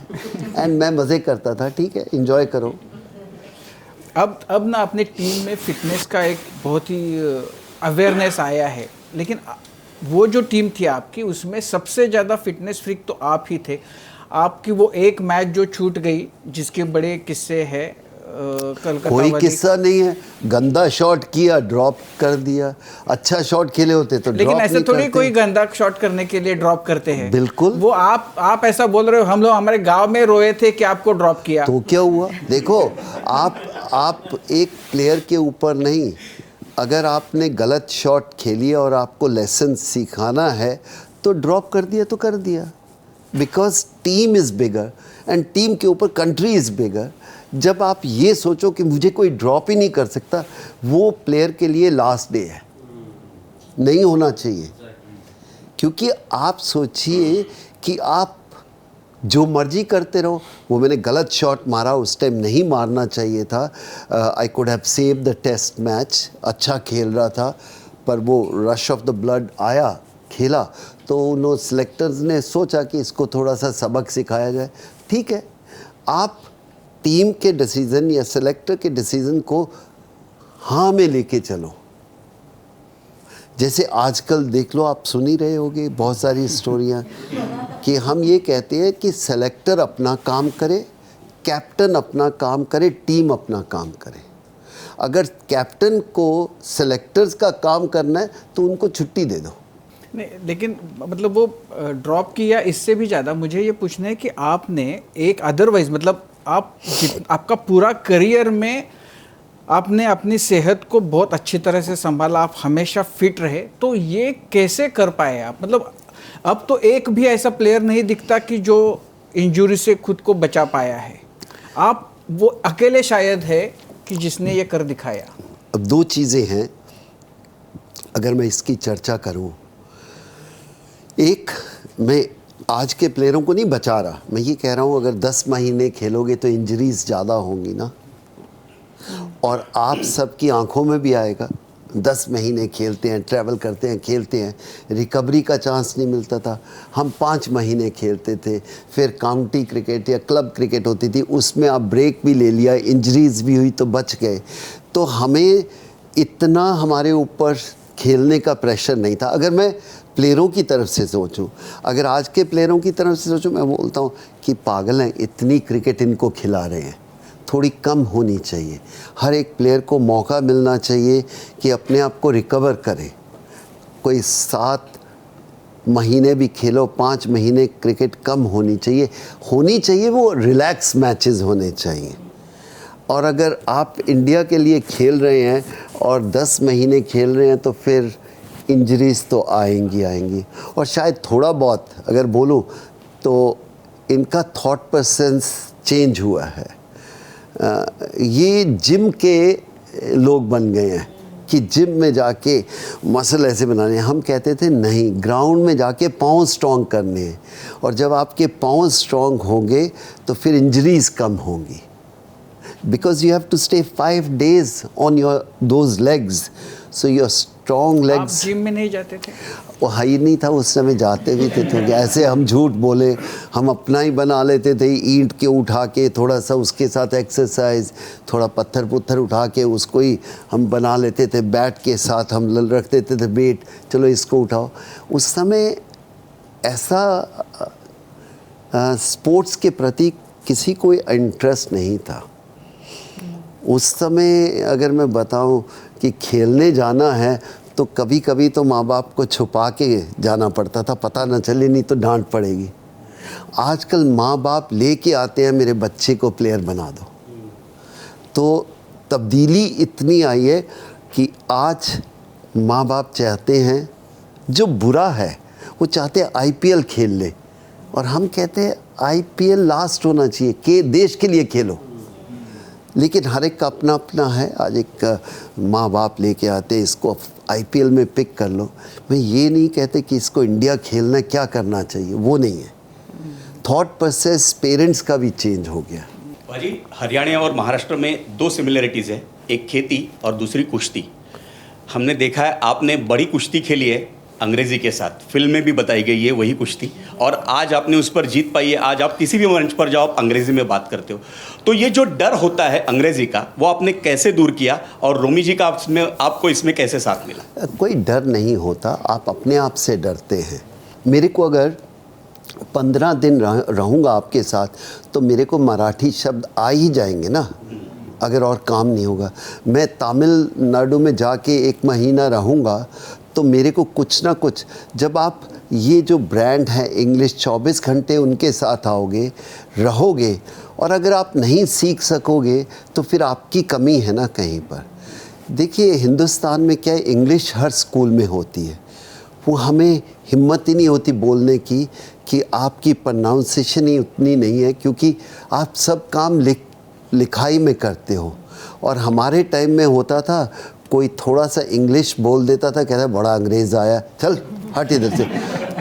एंड मैं मज़े करता था, ठीक है, एंजॉय करो। अब ना अपने टीम में फिटनेस का एक बहुत ही अवेयरनेस आया है, लेकिन वो जो टीम थी आपकी, उसमें सबसे ज़्यादा फिटनेस फ्रीक तो आप ही थे। आपकी वो एक मैच जो छूट गई, जिसके बड़े किस्से हैं, कलकत्ता कोई वाली। किस्सा नहीं है, गंदा शॉट किया, ड्रॉप कर दिया। अच्छा शॉट खेले होते तो लेकिन ड्रॉप ऐसे नहीं थोड़ी करते। कोई गंदा शॉट करने के लिए ड्रॉप करते हैं। बिल्कुल। वो आप ऐसा बोल रहे हो, हम लोग हमारे गांव में रोए थे कि आपको ड्रॉप किया। तो क्या हुआ? देखो, आप एक प्लेयर के ऊपर नहीं, अगर आपने गलत शॉट खेली और आपको लेसन सिखाना है तो ड्रॉप कर दिया तो कर दिया, because team is bigger and team के ऊपर कंट्री इज़ बिगर। जब आप ये सोचो कि मुझे कोई ड्रॉप ही नहीं कर सकता, वो प्लेयर के लिए लास्ट डे है, नहीं होना चाहिए। क्योंकि आप सोचिए कि आप जो मर्जी करते रहो। वो मैंने गलत शॉट मारा, उस टाइम नहीं मारना चाहिए था। I could have save the test match, अच्छा खेल रहा था, पर वो रश ऑफ द ब्लड आया, खेला, तो उन सिलेक्टर्स ने सोचा कि इसको थोड़ा सा सबक सिखाया जाए। ठीक है, आप टीम के डिसीज़न या सेलेक्टर के डिसीज़न को हाँ में लेके चलो। जैसे आजकल देख लो, आप सुन ही रहे होगे बहुत सारी स्टोरियाँ कि हम ये कहते हैं कि सेलेक्टर अपना काम करे, कैप्टन अपना काम करे, टीम अपना काम करे। अगर कैप्टन को सेलेक्टर्स का काम करना है तो उनको छुट्टी दे दो। नहीं, लेकिन मतलब वो ड्रॉप किया, इससे भी ज़्यादा मुझे ये पूछना है कि आपने एक अदरवाइज मतलब आपका पूरा करियर में आपने अपनी सेहत को बहुत अच्छी तरह से संभाला, आप हमेशा फिट रहे, तो ये कैसे कर पाए आप? मतलब अब तो एक भी ऐसा प्लेयर नहीं दिखता कि जो इंजरी से खुद को बचा पाया है। आप वो अकेले शायद है कि जिसने ये कर दिखाया। अब दो चीज़ें हैं, अगर मैं इसकी चर्चा करूं, एक, मैं आज के प्लेयरों को नहीं बचा रहा, मैं ये कह रहा हूं अगर 10 महीने खेलोगे तो इंजरीज ज़्यादा होंगी ना, और आप सबकी आंखों में भी आएगा। 10 महीने खेलते हैं, ट्रैवल करते हैं, खेलते हैं, रिकवरी का चांस नहीं मिलता था। हम 5 महीने खेलते थे, फिर काउंटी क्रिकेट या क्लब क्रिकेट होती थी, उसमें आप ब्रेक भी ले लिया, इंजरीज भी हुई तो बच गए। तो हमें इतना हमारे ऊपर खेलने का प्रेशर नहीं था। अगर मैं प्लेयरों की तरफ से सोचूं, अगर आज के प्लेयरों की तरफ से सोचूं, मैं बोलता हूं कि पागल हैं, इतनी क्रिकेट इनको खिला रहे हैं, थोड़ी कम होनी चाहिए। हर एक प्लेयर को मौका मिलना चाहिए कि अपने आप को रिकवर करे। कोई 7 महीने भी खेलो, 5 महीने क्रिकेट कम होनी चाहिए, वो रिलैक्स मैचेस होने चाहिए। और अगर आप इंडिया के लिए खेल रहे हैं और 10 महीने खेल रहे हैं तो फिर इंजरीज तो आएंगी। और शायद थोड़ा बहुत अगर बोलूं तो इनका थॉट प्रोसेस चेंज हुआ है। ये जिम के लोग बन गए हैं कि जिम में जाके मसल ऐसे बनाने हैं। हम कहते थे नहीं, ग्राउंड में जाके पाँव स्ट्रॉन्ग करने हैं, और जब आपके पाँव स्ट्रॉन्ग होंगे तो फिर इंजरीज कम होंगी, because you have to stay 5 days on those legs, so your strong legs। आप जिम में नहीं जाते थे? वो हाई नहीं था उस समय, जाते भी थे तो ऐसे हम झूठ बोले, हम अपना ही बना लेते थे, ईंट के उठा के थोड़ा सा उसके साथ एक्सरसाइज, थोड़ा पत्थर उठा के उसको ही हम बना लेते थे, बैट के साथ हम रख देते थे वेट, चलो इसको उठाओ। उस समय ऐसा स्पोर्ट्स के प्रति किसी को इंटरेस्ट नहीं था। उस समय अगर मैं बताऊं कि खेलने जाना है तो कभी कभी तो माँ बाप को छुपा के जाना पड़ता था, पता न चले, नहीं तो डांट पड़ेगी। आजकल माँ बाप लेके आते हैं मेरे बच्चे को प्लेयर बना दो। तो तब्दीली इतनी आई है कि आज माँ बाप चाहते हैं, जो बुरा है वो चाहते हैं IPL खेल ले, और हम कहते हैं IPL लास्ट होना चाहिए, के देश के लिए खेलो। लेकिन हर एक का अपना अपना है। आज एक माँ बाप लेके आते, इसको IPL में पिक कर लो। मैं ये नहीं कहते कि इसको इंडिया खेलना क्या करना चाहिए, वो नहीं है। थॉट प्रोसेस पेरेंट्स का भी चेंज हो गया। भाजी, हरियाणा और महाराष्ट्र में 2 सिमिलरिटीज़ है, एक खेती और दूसरी कुश्ती। हमने देखा है आपने बड़ी कुश्ती खेली है अंग्रेज़ी के साथ, फिल्म में भी बताई गई है वही कुश्ती, और आज आपने उस पर जीत पाई है। आज आप किसी भी मंच पर जाओ, आप अंग्रेज़ी में बात करते हो। तो ये जो डर होता है अंग्रेज़ी का, वो आपने कैसे दूर किया, और रोमी जी का आपको इसमें कैसे साथ मिला? कोई डर नहीं होता, आप अपने आप से डरते हैं। मेरे को अगर 15 दिन रहूँगा आपके साथ तो मेरे को मराठी शब्द आ ही जाएंगे ना, अगर और काम नहीं होगा। मैं तमिलनाडु में जाके 1 महीना रहूँगा तो मेरे को कुछ ना कुछ, जब आप ये जो ब्रांड है इंग्लिश 24 घंटे उनके साथ आओगे, रहोगे, और अगर आप नहीं सीख सकोगे तो फिर आपकी कमी है ना कहीं पर। देखिए हिंदुस्तान में क्या है, इंग्लिश हर स्कूल में होती है, वो हमें हिम्मत ही नहीं होती बोलने की कि आपकी प्रोनाउंसिएशन ही उतनी नहीं है, क्योंकि आप सब काम लिखाई में करते हो। और हमारे टाइम में होता था, कोई थोड़ा सा इंग्लिश बोल देता था, कहता बड़ा अंग्रेज़ आया, चल हट इधर से,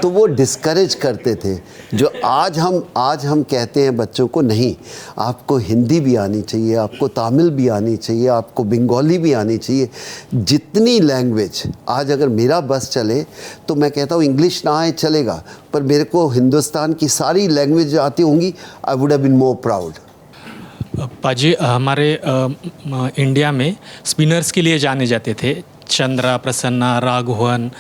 तो वो डिस्करेज करते थे। जो आज हम कहते हैं बच्चों को, नहीं, आपको हिंदी भी आनी चाहिए, आपको तमिल भी आनी चाहिए, आपको बंगाली भी आनी चाहिए, जितनी लैंग्वेज। आज अगर मेरा बस चले तो मैं कहता हूँ इंग्लिश ना आए चलेगा, पर मेरे को हिंदुस्तान की सारी लैंग्वेज आती होंगी, I would have been more proud. पाजी, हमारे इंडिया में स्पिनर्स के लिए जाने जाते थे, चंद्रा, प्रसन्ना, राघवन,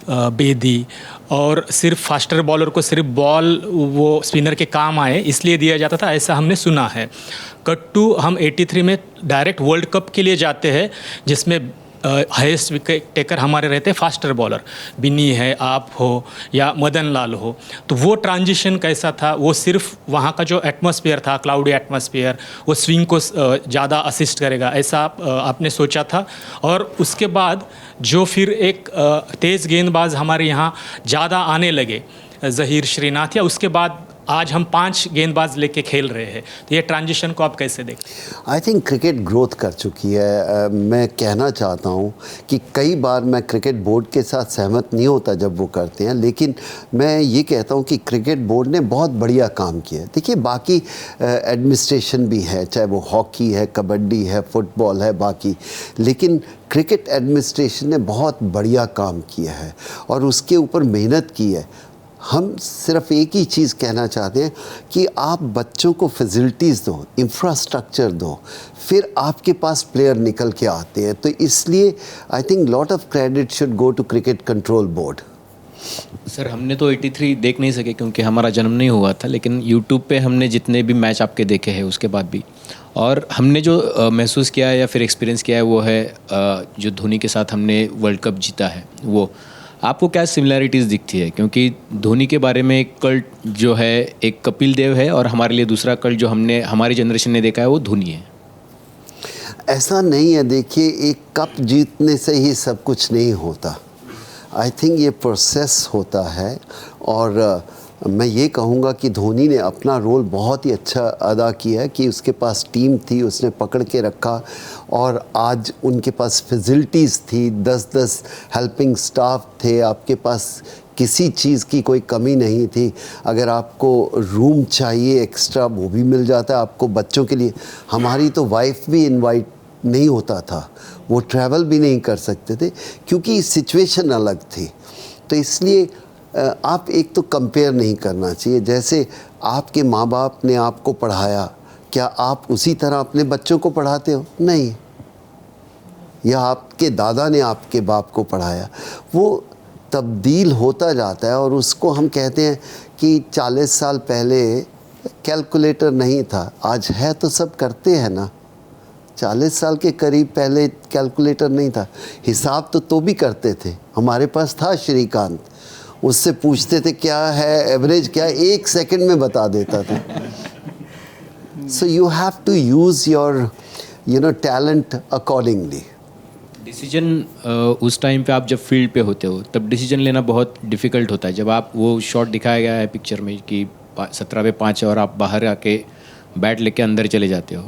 बेदी, और सिर्फ फास्टर बॉलर को सिर्फ बॉल वो स्पिनर के काम आए इसलिए दिया जाता था, ऐसा हमने सुना है। कट टू हम 83 में डायरेक्ट वर्ल्ड कप के लिए जाते हैं, जिसमें हाईएस्ट विकेट टेकर हमारे रहते फास्टर बॉलर, बिन्नी है, आप हो या मदन लाल हो। तो वो ट्रांजिशन कैसा था, वो सिर्फ वहाँ का जो एटमॉस्फेयर था, क्लाउडी एटमॉस्फेयर, वो स्विंग को ज़्यादा असिस्ट करेगा ऐसा आपने सोचा था। और उसके बाद जो फिर एक तेज़ गेंदबाज हमारे यहाँ ज़्यादा आने लगे, ज़हीर, श्रीनाथ, या उसके बाद आज हम 5 गेंदबाज लेके खेल रहे हैं, तो ये ट्रांजिशन को आप कैसे देखते हैं? आई थिंक क्रिकेट ग्रोथ कर चुकी है। मैं कहना चाहता हूँ कि कई बार मैं क्रिकेट बोर्ड के साथ सहमत नहीं होता जब वो करते हैं, लेकिन मैं ये कहता हूँ कि क्रिकेट बोर्ड ने बहुत बढ़िया काम किया है। देखिए, बाकी एडमिनिस्ट्रेशन भी है, चाहे वो हॉकी है, कबड्डी है, फुटबॉल है, बाकी, लेकिन क्रिकेट एडमिनिस्ट्रेशन ने बहुत बढ़िया काम किया है और उसके ऊपर मेहनत की है। हम सिर्फ एक ही चीज़ कहना चाहते हैं कि आप बच्चों को फैसिलिटीज़ दो, इंफ्रास्ट्रक्चर दो, फिर आपके पास प्लेयर निकल के आते हैं। तो इसलिए I think lot of credit should go to cricket control board. Sir, हमने तो 83 देख नहीं सके क्योंकि हमारा जन्म नहीं हुआ था, लेकिन यूट्यूब पे हमने जितने भी मैच आपके देखे हैं उसके बाद भी, और हमने जो महसूस किया है या फिर एक्सपीरियंस किया है वो है जो धोनी के साथ हमने वर्ल्ड कप जीता है। वो आपको क्या सिमिलैरिटीज़ दिखती है? क्योंकि धोनी के बारे में एक कल्ट जो है, एक कपिल देव है, और हमारे लिए दूसरा कल्ट जो हमने हमारी जनरेशन ने देखा है वो धोनी है। ऐसा नहीं है। देखिए, एक कप जीतने से ही सब कुछ नहीं होता। आई थिंक ये प्रोसेस होता है, और मैं ये कहूँगा कि धोनी ने अपना रोल बहुत ही अच्छा अदा किया है कि उसके पास टीम थी, उसने पकड़ के रखा, और आज उनके पास फैसिलिटीज़ थी, 10-10 हेल्पिंग स्टाफ थे, आपके पास किसी चीज़ की कोई कमी नहीं थी। अगर आपको रूम चाहिए एक्स्ट्रा वो भी मिल जाता है आपको बच्चों के लिए। हमारी तो वाइफ भी इनवाइट नहीं होता था, वो ट्रैवल भी नहीं कर सकते थे क्योंकि सिचुएशन अलग थी। तो इसलिए आप एक तो कंपेयर नहीं करना चाहिए। जैसे आपके माँ बाप ने आपको पढ़ाया, क्या आप उसी तरह अपने बच्चों को पढ़ाते हो? नहीं। या आपके दादा ने आपके बाप को पढ़ाया, वो तब्दील होता जाता है। और उसको हम कहते हैं कि 40 साल पहले कैलकुलेटर नहीं था, आज है तो सब करते हैं ना। 40 साल के करीब पहले कैलकुलेटर नहीं था, हिसाब तो भी करते थे। हमारे पास था श्रीकांत, उससे पूछते थे क्या है एवरेज, क्या 1 सेकंड में बता देता था। So you have to use your talent accordingly. Decision उस टाइम पे आप जब फील्ड पे होते हो तब डिसीजन लेना बहुत डिफ़िकल्ट होता है। जब आप वो शॉट दिखाया गया है पिक्चर में कि 17 पे 5 है और आप बाहर आके बैट लेके अंदर चले जाते हो,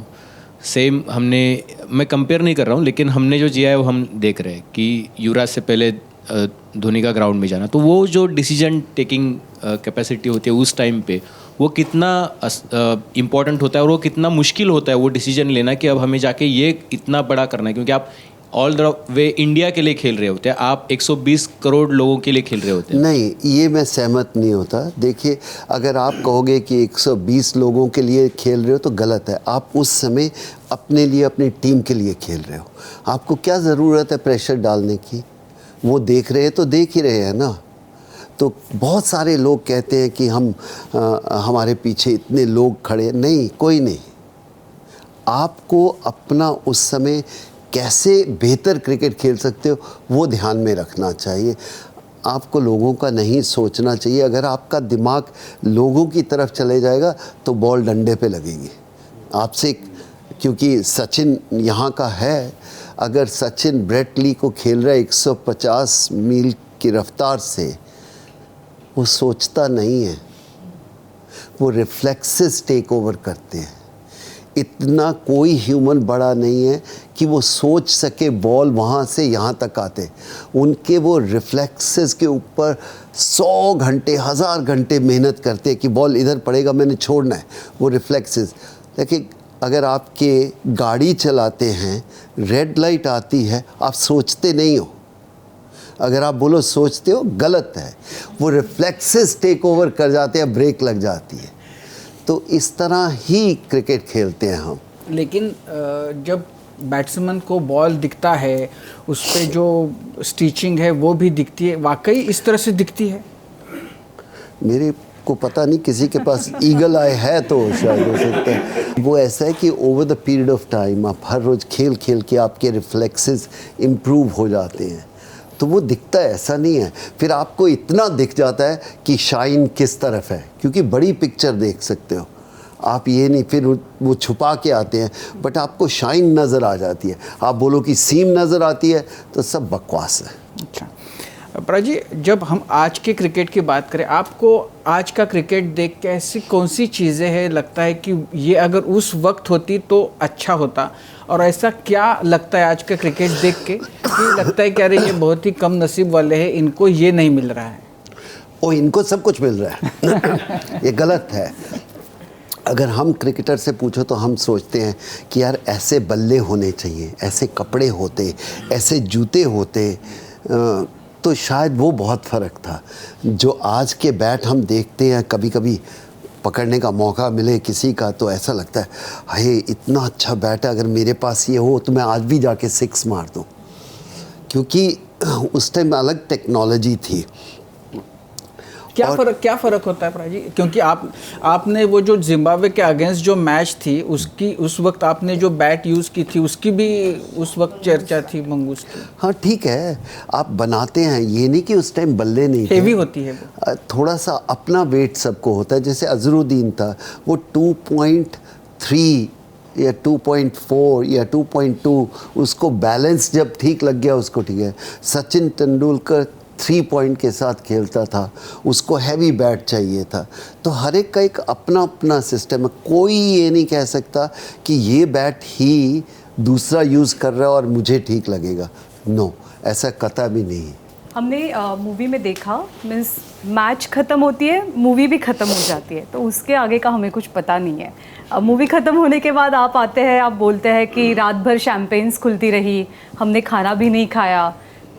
सेम मैं कंपेयर नहीं कर रहा हूँ, लेकिन हमने जो जिया है वो हम देख रहे हैं कि युवराज से पहले धोनी का ग्राउंड में जाना, तो वो जो डिसीजन टेकिंग कैपेसिटी होती है उस टाइम पे, वो कितना इम्पॉर्टेंट होता है और वो कितना मुश्किल होता है वो डिसीजन लेना कि अब हमें जाके ये इतना बड़ा करना है, क्योंकि आप ऑल द वे इंडिया के लिए खेल रहे होते हैं, आप 120 करोड़ लोगों के लिए खेल रहे होते हैं। नहीं, ये मैं सहमत नहीं होता। देखिए, अगर आप कहोगे कि 120 लोगों के लिए खेल रहे हो तो गलत है। आप उस समय अपने लिए, अपनी टीम के लिए खेल रहे हो। आपको क्या ज़रूरत है प्रेशर डालने की? वो देख रहे हैं तो देख ही रहे हैं ना। तो बहुत सारे लोग कहते हैं कि हमारे पीछे इतने लोग खड़े, नहीं, कोई नहीं। आपको अपना उस समय कैसे बेहतर क्रिकेट खेल सकते हो वो ध्यान में रखना चाहिए। आपको लोगों का नहीं सोचना चाहिए। अगर आपका दिमाग लोगों की तरफ चले जाएगा तो बॉल डंडे पे लगेगी आपसे। क्योंकि सचिन यहाँ का है, अगर सचिन ब्रेट ली को खेल रहा है 150 मील की रफ्तार से, वो सोचता नहीं है, वो रिफ्लेक्सेस टेक ओवर करते हैं। इतना कोई ह्यूमन बड़ा नहीं है कि वो सोच सके बॉल वहाँ से यहाँ तक आते। उनके वो रिफ्लेक्सेस के ऊपर 100 घंटे 1000 घंटे मेहनत करते हैं कि बॉल इधर पड़ेगा, मैंने छोड़ना है। वो रिफ्लेक्सेस। देखिए, अगर आपके गाड़ी चलाते हैं, रेड लाइट आती है, आप सोचते नहीं हो। अगर आप बोलो सोचते हो, गलत है। वो रिफ्लेक्सेस टेक ओवर कर जाते हैं, ब्रेक लग जाती है। तो इस तरह ही क्रिकेट खेलते हैं हम। लेकिन जब बैट्समैन को बॉल दिखता है, उस पे जो स्टिचिंग है वो भी दिखती है, वाकई इस तरह से दिखती है। मेरे आपको पता नहीं, किसी के पास ईगल आई है तो शायद हो सकता है। वो ऐसा है कि over the period of time आप हर रोज़ खेल खेल के आपके रिफ्लेक्सेस इम्प्रूव हो जाते हैं, तो वो दिखता है, ऐसा नहीं है। फिर आपको इतना दिख जाता है कि शाइन किस तरफ है, क्योंकि बड़ी पिक्चर देख सकते हो आप, ये नहीं फिर वो छुपा के आते हैं, बट आपको शाइन नज़र आ जाती है। आप बोलो कि सीम नज़र आती है तो सब बकवास है। अच्छा पराग जी, जब हम आज के क्रिकेट की बात करें, आपको आज का क्रिकेट देख के ऐसी कौन सी चीज़ें हैं लगता है कि ये अगर उस वक्त होती तो अच्छा होता, और ऐसा क्या लगता है आज का क्रिकेट देख के कि लगता है कि अरे ये बहुत ही कम नसीब वाले हैं, इनको ये नहीं मिल रहा है? ओ, इनको सब कुछ मिल रहा है ये गलत है। अगर हम क्रिकेटर से पूछो तो हम सोचते हैं कि यार ऐसे बल्ले होने चाहिए, ऐसे कपड़े होते, ऐसे जूते होते, तो शायद वो बहुत फ़र्क था। जो आज के बैट हम देखते हैं, कभी कभी पकड़ने का मौका मिले किसी का तो ऐसा लगता है हाय इतना अच्छा बैट है, अगर मेरे पास ये हो तो मैं आज भी जाके 6 मार दूँ, क्योंकि उस टाइम अलग टेक्नोलॉजी थी। क्या फ़र्क होता है पराग जी? क्योंकि आपने वो जो जिम्बाब्वे के अगेंस्ट जो मैच थी उसकी, उस वक्त आपने जो बैट यूज़ की थी उसकी भी उस वक्त चर्चा थी मंगूस की। हाँ ठीक है, आप बनाते हैं, ये नहीं कि उस टाइम बल्ले नहीं थे, हेवी होती है वो। थोड़ा सा अपना वेट सबको होता है। जैसे अजरुद्दीन था, वो 2.3 या 2.4 या 2.2, उसको बैलेंस जब ठीक लग गया उसको ठीक है। सचिन तेंदुलकर 3 पॉइंट के साथ खेलता था, उसको हैवी बैट चाहिए था। तो हर एक का एक अपना अपना सिस्टम है, कोई ये नहीं कह सकता कि ये बैट ही दूसरा यूज़ कर रहा है और मुझे ठीक लगेगा। नो, ऐसा कतई भी नहीं। हमने मूवी में देखा, मीन्स मैच ख़त्म होती है, मूवी भी ख़त्म हो जाती है, तो उसके आगे का हमें कुछ पता नहीं है। अब मूवी ख़त्म होने के बाद आप आते हैं, आप बोलते हैं कि रात भर शैम्पेन्स खुलती रही, हमने खाना भी नहीं खाया।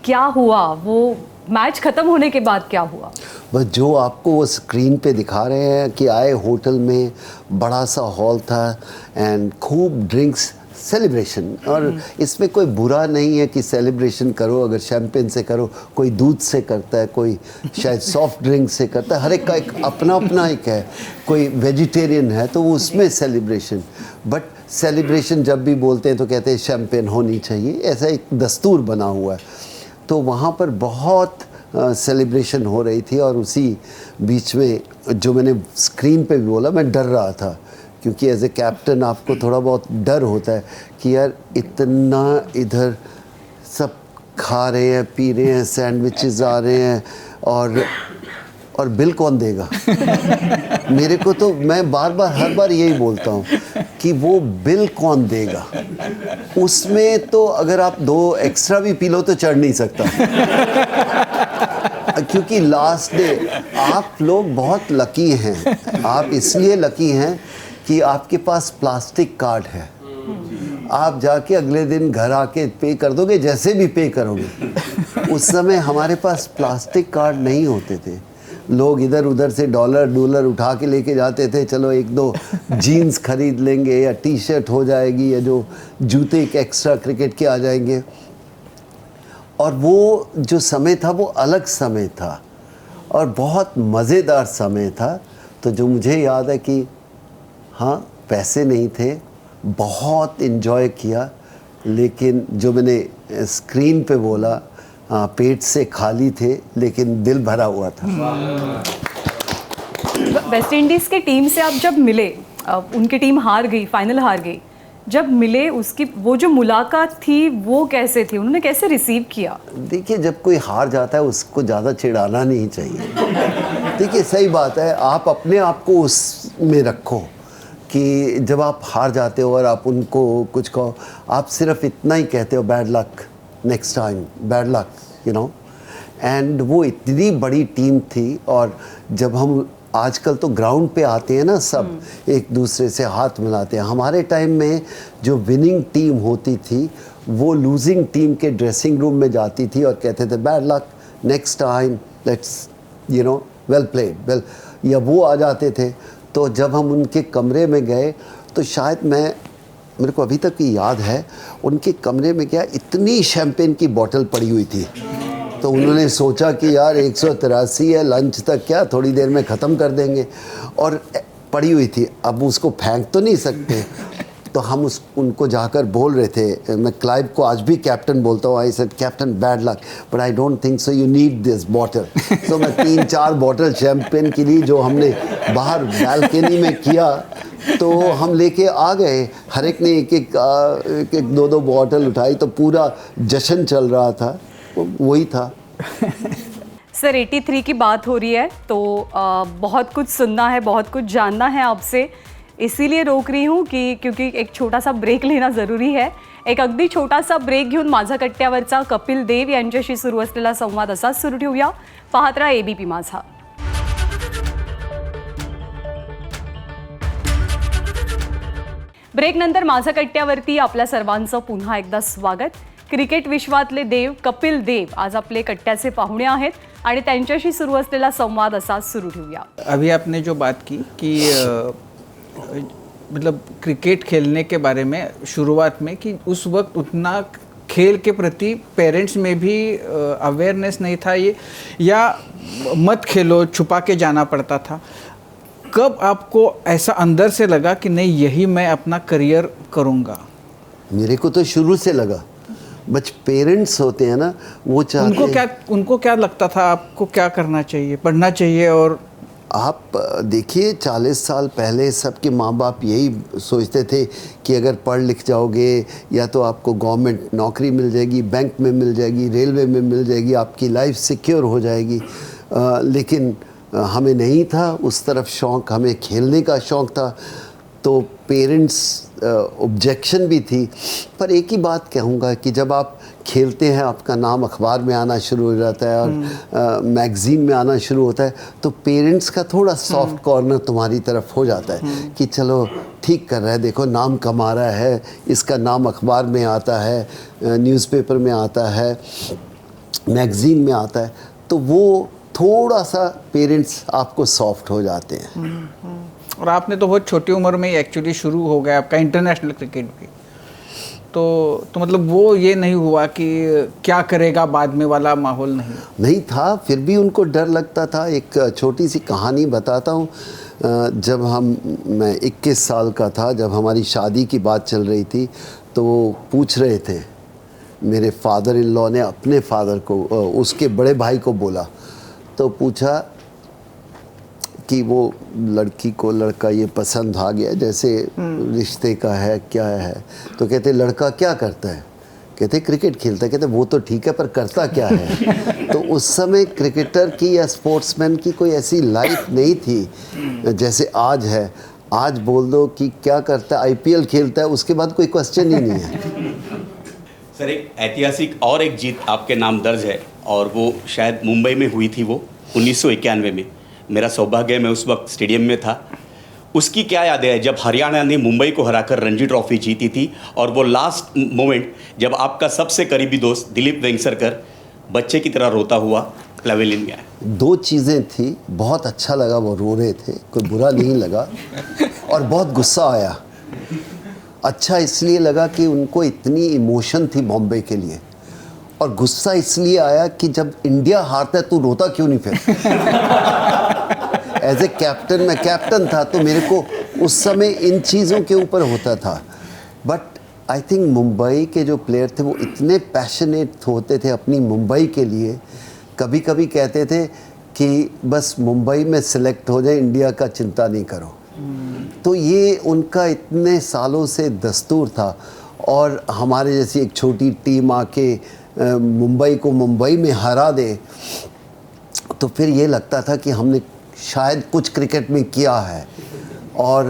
क्या हुआ? वो मैच ख़त्म होने के बाद क्या हुआ? बस जो आपको वो स्क्रीन पे दिखा रहे हैं कि आए होटल में, बड़ा सा हॉल था एंड खूब ड्रिंक्स, सेलिब्रेशन। और इसमें कोई बुरा नहीं है कि सेलिब्रेशन करो, अगर शैम्पेन से करो, कोई दूध से करता है, कोई शायद सॉफ्ट ड्रिंक से करता है, हर एक का एक अपना अपना एक है। कोई वेजिटेरियन है तो वो उसमें सेलिब्रेशन, बट सेलिब्रेशन जब भी बोलते हैं तो कहते हैं शैम्पेन होनी चाहिए, ऐसा एक दस्तूर बना हुआ है। तो वहाँ पर बहुत सेलिब्रेशन हो रही थी, और उसी बीच में जो मैंने स्क्रीन पे भी बोला, मैं डर रहा था, क्योंकि एज ए कैप्टन आपको थोड़ा बहुत डर होता है कि यार इतना इधर सब खा रहे हैं, पी रहे हैं, सैंडविचेस आ रहे हैं, और बिल कौन देगा? मेरे को तो, मैं हर बार यही बोलता हूँ कि वो बिल कौन देगा? उसमें तो अगर आप 2 एक्स्ट्रा भी पी लो तो चढ़ नहीं सकता क्योंकि लास्ट डे आप लोग बहुत लकी हैं। आप इसलिए लकी हैं कि आपके पास प्लास्टिक कार्ड है, आप जाके अगले दिन घर आके पे कर दोगे, जैसे भी पे करोगे। उस समय हमारे पास प्लास्टिक कार्ड नहीं होते थे, लोग इधर उधर से डॉलर उठा के लेके जाते थे, चलो 1-2 जीन्स खरीद लेंगे या टी शर्ट हो जाएगी, या जो जूते एक एक्स्ट्रा क्रिकेट के आ जाएंगे। और वो जो समय था वो अलग समय था और बहुत मज़ेदार समय था। तो जो मुझे याद है कि हाँ, पैसे नहीं थे, बहुत इन्जॉय किया, लेकिन जो मैंने स्क्रीन पे बोला, पेट से खाली थे लेकिन दिल भरा हुआ था। वेस्ट इंडीज़ के टीम से आप जब मिले, उनकी टीम हार गई, फाइनल हार गई, जब मिले उसकी वो जो मुलाकात थी वो कैसे थी, उन्होंने कैसे रिसीव किया? देखिए, जब कोई हार जाता है उसको ज़्यादा चिढ़ाना नहीं चाहिए। देखिए, सही बात है, आप अपने आप को उसमें रखो कि जब आप हार जाते हो और आप उनको कुछ कहो, आप सिर्फ इतना ही कहते हो, bad luck next time, bad luck, you know. And वो इतनी बड़ी टीम थी, और जब हम आजकल तो ग्राउंड पे आते हैं ना, सब एक दूसरे से हाथ मिलाते हैं। हमारे टाइम में जो विनिंग टीम होती थी वो लूजिंग टीम के ड्रेसिंग रूम में जाती थी और कहते थे bad luck next time, let's you know, well played, well, या वो आ जाते थे। तो जब हम उनके कमरे में गए तो शायद मेरे को अभी तक की याद है, उनके कमरे में गया, इतनी शैम्पेन की बोतल पड़ी हुई थी, तो उन्होंने सोचा कि यार 183 है, लंच तक क्या, थोड़ी देर में ख़त्म कर देंगे, और पड़ी हुई थी, अब उसको फेंक तो नहीं सकते। तो हम उनको जाकर बोल रहे थे, मैं क्लाइव को आज भी कैप्टन बोलता हूँ, I said captain bad luck but I don't think so, you need this bottle. So मैं 3-4 बॉटल शैम्पेन के लिए जो हमने बाहर बालकनी में किया, तो हम लेके आ गए, हर एक ने एक 2-2 बॉटल उठाई, तो पूरा जश्न चल रहा था, वही था। सर 83 की बात हो रही है तो बहुत कुछ सुनना है, बहुत कुछ जानना है आपसे, इसीलिए रोक रही हूँ की क्योंकि एक छोटासा ब्रेक लेना ज़रूरी है। एक अगदी छोटासा ब्रेक घेऊन माझा कट्ट्यावरचा कपिल देव यांच्याशी सुरू असलेला संवाद असाच सुरू ठेवूया। पाहत राहा ABP माझा। ब्रेक नंतर माझा कट्ट्यावरती आपल्या सर्वांचं पुन्हा एकदा स्वागत। क्रिकेट विश्वातले देव कपिल देव आज आपले कट्ट्याचे पाहुणे आहेत आणि त्यांच्याशी सुरू असलेला संवाद असाच सुरू ठेवूया। अभी आपने जो बात की कि मतलब क्रिकेट खेलने के बारे में शुरुआत में, कि उस वक्त उतना खेल के प्रति पेरेंट्स में भी अवेयरनेस नहीं था, ये या मत खेलो छुपा के जाना पड़ता था। कब आपको ऐसा अंदर से लगा कि नहीं यही मैं अपना करियर करूँगा? मेरे को तो शुरू से लगा, बच पेरेंट्स होते हैं ना, वो चाहते उनको क्या लगता था आपको क्या करना चाहिए, पढ़ना चाहिए? और आप देखिए 40 साल पहले सबके माँ बाप यही सोचते थे कि अगर पढ़ लिख जाओगे या तो आपको गवर्नमेंट नौकरी मिल जाएगी, बैंक में मिल जाएगी, रेलवे में मिल जाएगी, आपकी लाइफ सिक्योर हो जाएगी। लेकिन हमें नहीं था उस तरफ शौक़, हमें खेलने का शौक़ था, तो पेरेंट्स ऑब्जेक्शन भी थी। पर एक ही बात कहूँगा कि जब आप खेलते हैं, आपका नाम अखबार में आना शुरू हो जाता है और मैगज़ीन में आना शुरू होता है, तो पेरेंट्स का थोड़ा सॉफ्ट कॉर्नर तुम्हारी तरफ हो जाता है कि चलो ठीक कर रहा है, देखो नाम कमा रहा है, इसका नाम अखबार में आता है, न्यूज़पेपर में आता है, मैगज़ीन में आता है, तो वो थोड़ा सा पेरेंट्स आपको सॉफ्ट हो जाते हैं। और आपने तो बहुत छोटी उम्र में ही एक्चुअली शुरू हो गया आपका इंटरनेशनल क्रिकेट भी, तो मतलब वो ये नहीं हुआ कि क्या करेगा बाद में वाला माहौल नहीं था, फिर भी उनको डर लगता था। एक छोटी सी कहानी बताता हूँ। जब मैं 21 साल का था, जब हमारी शादी की बात चल रही थी, तो वो पूछ रहे थे, मेरे फादर इन लॉ ने अपने फादर को, उसके बड़े भाई को बोला, तो पूछा कि वो लड़की को लड़का ये पसंद आ गया, जैसे रिश्ते का है क्या है, तो कहते लड़का क्या करता है, कहते क्रिकेट खेलता है, कहते वो तो ठीक है पर करता क्या है। तो उस समय क्रिकेटर की या स्पोर्ट्समैन की कोई ऐसी लाइफ नहीं थी जैसे आज है। आज बोल दो कि क्या करता है, IPL खेलता है, उसके बाद कोई क्वेश्चन ही नहीं है। सर एक ऐतिहासिक और एक जीत आपके नाम दर्ज है, और वो शायद मुंबई में हुई थी, वो 1991 में। मेरा सौभाग्य, मैं उस वक्त स्टेडियम में था। उसकी क्या यादें है जब हरियाणा ने मुंबई को हराकर रणजी ट्रॉफी जीती थी, और वो लास्ट मोमेंट जब आपका सबसे करीबी दोस्त दिलीप वेंगसरकर बच्चे की तरह रोता हुआ प्लेवेलियन गया? 2 चीज़ें थी, बहुत अच्छा लगा वो रो रहे थे, कोई बुरा नहीं लगा, और बहुत गुस्सा आया। अच्छा इसलिए लगा कि उनको इतनी इमोशन थी बॉम्बे के लिए, और गुस्सा इसलिए आया कि जब इंडिया हारता है तो रोता क्यों नहीं फिर। एज ए कैप्टन, मैं कैप्टन था, तो मेरे को उस समय इन चीज़ों के ऊपर होता था। बट आई थिंक मुंबई के जो प्लेयर थे वो इतने पैशनेट होते थे अपनी मुंबई के लिए, कभी कभी कहते थे कि बस मुंबई में सिलेक्ट हो जाए, इंडिया का चिंता नहीं करो। तो ये उनका इतने सालों से दस्तूर था, और हमारे जैसी एक छोटी टीम आके मुंबई को मुंबई में हरा दे, तो फिर ये लगता था कि हमने शायद कुछ क्रिकेट में किया है। और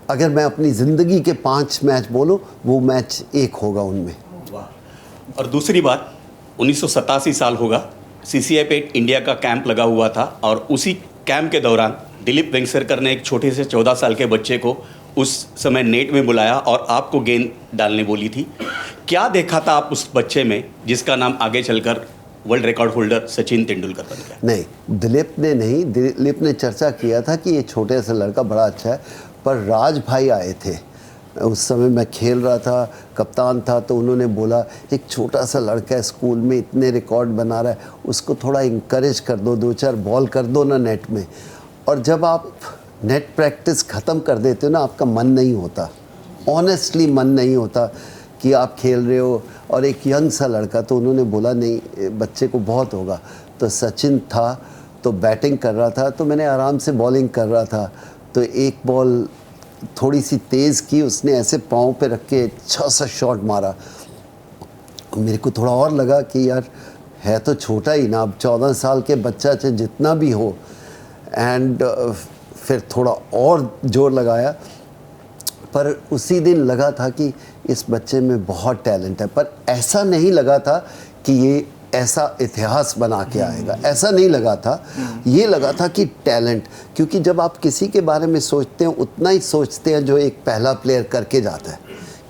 अगर मैं अपनी ज़िंदगी के 5 मैच बोलूँ, वो मैच एक होगा उनमें। वाह। और दूसरी बात, 1987 साल होगा, CCI पे इंडिया का कैंप लगा हुआ था, और उसी कैंप के दौरान दिलीप वेंगसरकर ने एक छोटे से 14 साल के बच्चे को उस समय नेट में बुलाया और आपको गेंद डालने बोली थी। क्या देखा था आप उस बच्चे में जिसका नाम आगे चलकर world record holder Sachin Tendulkar बन गया? नहीं, दिलीप ने नहीं, दिलीप ने चर्चा किया था कि ये छोटे से लड़का बड़ा अच्छा है, पर राज भाई आए थे उस समय मैं खेल रहा था, कप्तान था, तो उन्होंने बोला एक छोटा सा लड़का है स्कूल में इतने रिकॉर्ड बना रहा है, उसको थोड़ा इंकरेज कर दो, 2-4 बॉल कर दो ना नेट में। और जब आप नेट प्रैक्टिस ख़त्म कर देते हो ना, आपका मन नहीं होता, ऑनेस्टली मन नहीं होता कि आप खेल रहे हो। और एक यंग सा लड़का, तो उन्होंने बोला नहीं बच्चे को बहुत होगा। तो सचिन था तो बैटिंग कर रहा था, तो मैंने आराम से बॉलिंग कर रहा था, तो एक बॉल थोड़ी सी तेज़ की, उसने ऐसे पाँव पे रख के अच्छा सा शॉट मारा। मेरे को थोड़ा और लगा कि यार है तो छोटा ही ना, अब 14 साल के बच्चा चाहे जितना भी हो, एंड फिर थोड़ा और जोर लगाया। पर उसी दिन लगा था कि इस बच्चे में बहुत टैलेंट है, पर ऐसा नहीं लगा था कि ये ऐसा इतिहास बना के आएगा, ऐसा नहीं लगा था। ये लगा था कि टैलेंट, क्योंकि जब आप किसी के बारे में सोचते हैं उतना ही सोचते हैं जो एक पहला प्लेयर करके जाता है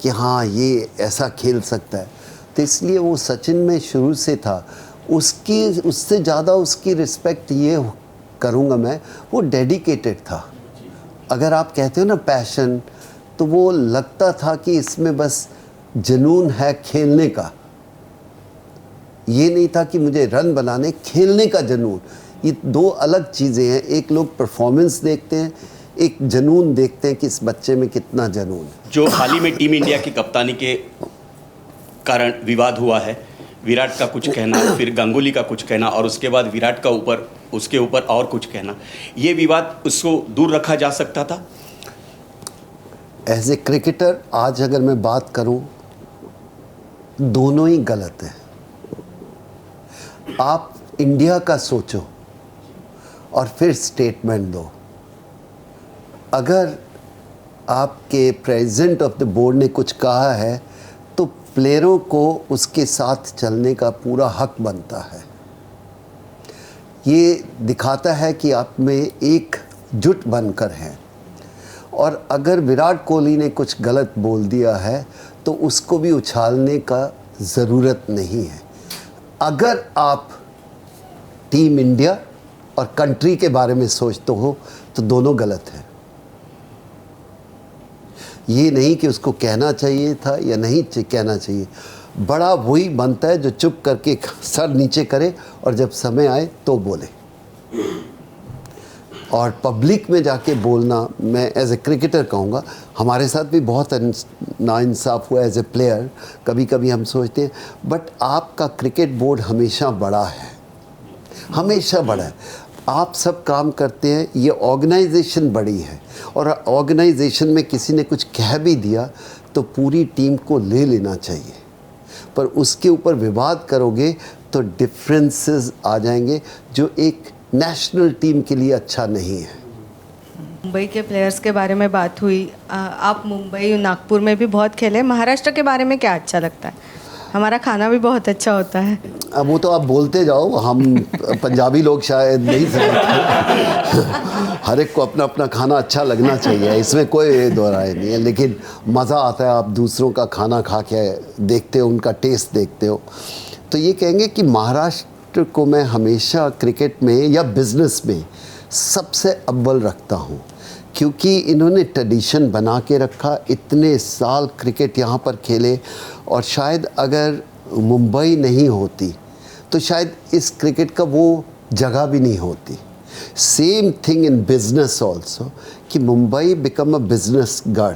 कि हाँ ये ऐसा खेल सकता है। तो इसलिए वो सचिन में शुरू से था, उससे ज़्यादा उसकी रिस्पेक्ट ये करूँगा मैं, वो डेडिकेटेड था। अगर आप कहते हो ना पैशन, तो वो लगता था कि इसमें बस जुनून है खेलने का, ये नहीं था कि मुझे रन बनाने, खेलने का जुनून। ये दो अलग चीज़ें हैं। एक लोग परफॉर्मेंस देखते हैं, एक जुनून देखते हैं कि इस बच्चे में कितना जुनून है। जो हाल ही में टीम इंडिया की कप्तानी के कारण विवाद हुआ है, विराट का कुछ कहना, फिर गांगुली का कुछ कहना, और उसके बाद विराट का उसके ऊपर और कुछ कहना, ये विवाद उसको दूर रखा जा सकता था? एज ए क्रिकेटर आज अगर मैं बात करूं, दोनों ही गलत है। आप इंडिया का सोचो और फिर स्टेटमेंट दो। अगर आपके प्रेसिडेंट ऑफ द बोर्ड ने कुछ कहा है तो प्लेयरों को उसके साथ चलने का पूरा हक बनता है। ये दिखाता है कि आप में एक जुट बनकर हैं। और अगर विराट कोहली ने कुछ गलत बोल दिया है तो उसको भी उछालने का ज़रूरत नहीं है। अगर आप टीम इंडिया और कंट्री के बारे में सोचते हो तो दोनों गलत हैं। ये नहीं कि उसको कहना चाहिए था या नहीं कहना चाहिए। बड़ा वही बनता है जो चुप करके सर नीचे करे और जब समय आए तो बोले। और पब्लिक में जाके बोलना, मैं एज ए क्रिकेटर कहूँगा, हमारे साथ भी बहुत नाइंसाफ़ हुआ एज ए प्लेयर। कभी कभी हम सोचते हैं, बट आपका क्रिकेट बोर्ड हमेशा बड़ा है, हमेशा बड़ा है। आप सब काम करते हैं, ये ऑर्गेनाइजेशन बड़ी है, और ऑर्गेनाइजेशन में किसी ने कुछ कह भी दिया तो पूरी टीम को ले लेना चाहिए। पर उसके ऊपर विवाद करोगे तो डिफरेंसेस आ जाएंगे जो एक नेशनल टीम के लिए अच्छा नहीं है। मुंबई के प्लेयर्स के बारे में बात हुई, आप मुंबई नागपुर में भी बहुत खेले। महाराष्ट्र के बारे में क्या अच्छा लगता है? हमारा खाना भी बहुत अच्छा होता है। अब वो तो आप बोलते जाओ, हम पंजाबी लोग शायद नहीं समझते। हर एक को अपना अपना खाना अच्छा लगना चाहिए, इसमें कोई दो राय नहीं है, लेकिन मज़ा आता है आप दूसरों का खाना खा के देखते हो, उनका टेस्ट देखते हो। तो ये कहेंगे कि महाराष्ट्र को मैं हमेशा क्रिकेट में या बिज़नेस में सबसे अव्वल रखता हूँ, क्योंकि इन्होंने ट्रेडिशन बना के रखा। इतने साल क्रिकेट यहाँ पर खेले, और शायद अगर मुंबई नहीं होती तो शायद इस क्रिकेट का वो जगह भी नहीं होती। Same thing in business also, कि मुंबई बिकम अ बिजनेस गढ़।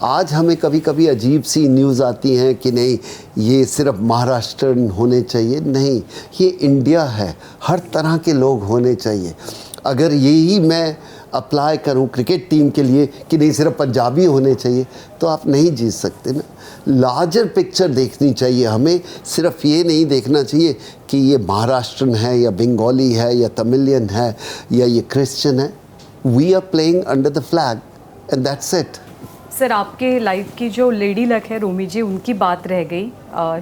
आज हमें कभी कभी अजीब सी न्यूज़ आती हैं कि नहीं ये सिर्फ महाराष्ट्र होने चाहिए, नहीं, ये इंडिया है, हर तरह के लोग होने चाहिए। अगर यही मैं अप्लाई करूं क्रिकेट टीम के लिए कि नहीं सिर्फ पंजाबी होने चाहिए, तो आप नहीं जीत सकते ना। लार्जर पिक्चर देखनी चाहिए हमें, सिर्फ ये नहीं देखना चाहिए कि ये महाराष्ट्रन है या बंगाली है या तमिलियन है या ये क्रिश्चियन है। We are playing under the flag and that's it. Sir, आपके लाइफ की जो लेडी लक है रोमी जी, उनकी बात रह गई।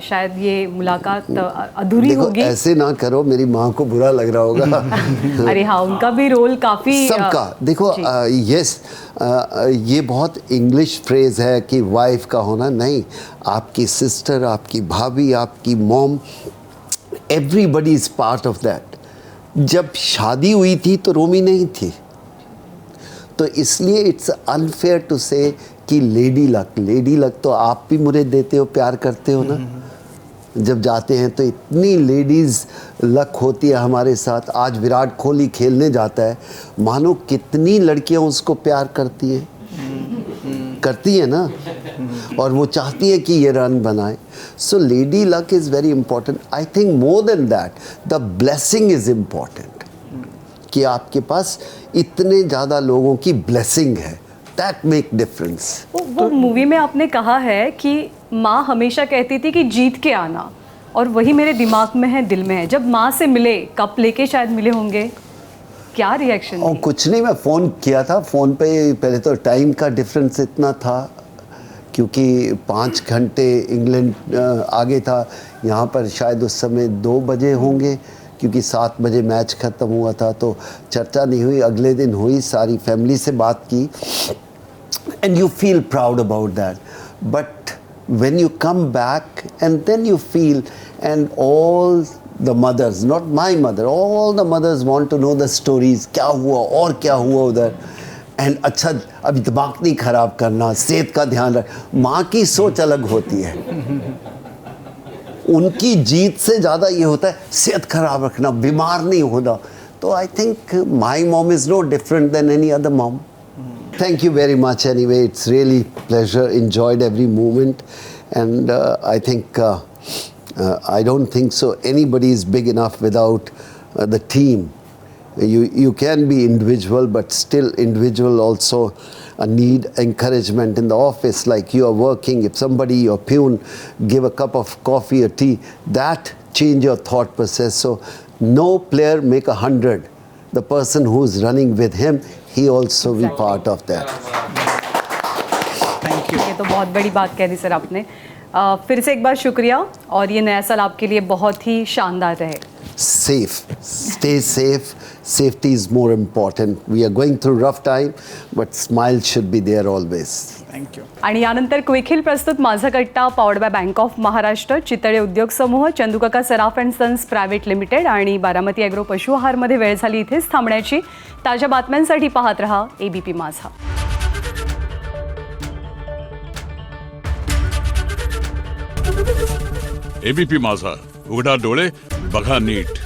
शायद ये मुलाकात अधूरी देखो, होगी। ऐसे ना करो, मेरी माँ को बुरा लग रहा होगा। अरे हाँ, उनका भी रोल काफ़ी सबका। देखो यस, ये बहुत इंग्लिश फ्रेज़ है कि वाइफ का होना, नहीं, आपकी सिस्टर, आपकी भाभी, आपकी mom, everybody is part of that. जब शादी हुई थी तो रोमी नहीं थी, तो इसलिए इट्स अनफेयर टू से कि लेडी लक तो आप भी मुझे देते हो, प्यार करते हो ना। जब जाते हैं तो इतनी लेडीज़ लक होती है हमारे साथ। आज विराट कोहली खेलने जाता है, मानो कितनी लड़कियां उसको प्यार करती हैं ना, और वो चाहती है कि ये रन बनाए। So lady luck is very important. I think more than that the blessing is important, कि आपके पास इतने ज़्यादा लोगों की ब्लेसिंग है, दैट मेक डिफरेंस। वो मूवी में आपने कहा है कि माँ हमेशा कहती थी कि जीत के आना, और वही मेरे दिमाग में है, दिल में है। जब माँ से मिले, कप लेके शायद मिले होंगे, क्या रिएक्शन? और कुछ नहीं, मैं फ़ोन किया था, फ़ोन पे पहले तो टाइम का डिफरेंस इतना था, क्योंकि 5 घंटे इंग्लैंड आगे था, यहाँ पर शायद उस समय 2 बजे होंगे, क्योंकि 7 बजे मैच ख़त्म हुआ था। तो चर्चा नहीं हुई, अगले दिन हुई, सारी फैमिली से बात की, and you feel proud about that. But when you come back and then you feel, and all the mothers, not my mother, all the mothers want to know the stories, क्या हुआ और क्या हुआ उधर। And अच्छा, अभी दिमाग नहीं ख़राब करना, सेहत का ध्यान रख। माँ की सोच अलग होती है, उनकी जीत से ज़्यादा ये होता है सेहत ख़राब रखना, बीमार नहीं होना। तो I think my mom is no different than any other mom. Thank you very much anyway. It's really pleasure. Enjoyed every moment, and I think I don't think so anybody is big enough without the team. You can be individual, but still individual also need encouragement in the office. Like you are working, if somebody, your peon, give a cup of coffee or tea, that change your thought process. So no player make 100. The person who's running with him, he also be part of that. Thank you. ये तो बहुत बड़ी बात कह दी sir आपने। फिर से एक बार शुक्रिया, और ये नया साल आपके लिए बहुत ही शानदार रहे। Safe, stay safe. Safety is more important. We are going through rough time, but smile should be there always. Thank you. आणि यानंतर क्विक प्रस्तुत Majha Katta powered by bank of Maharashtra, Chitale उद्योग समूह, Chandukaka Saraf and sons private limited आणि बारामती ॲग्रो पशु आहारमध्ये वेळ झाली इथेच थांबण्याची। ताज्या बातम्यांसाठी पाहत रहा ABP माझा। ABP माझा, उघडा डोळे बघा नीट।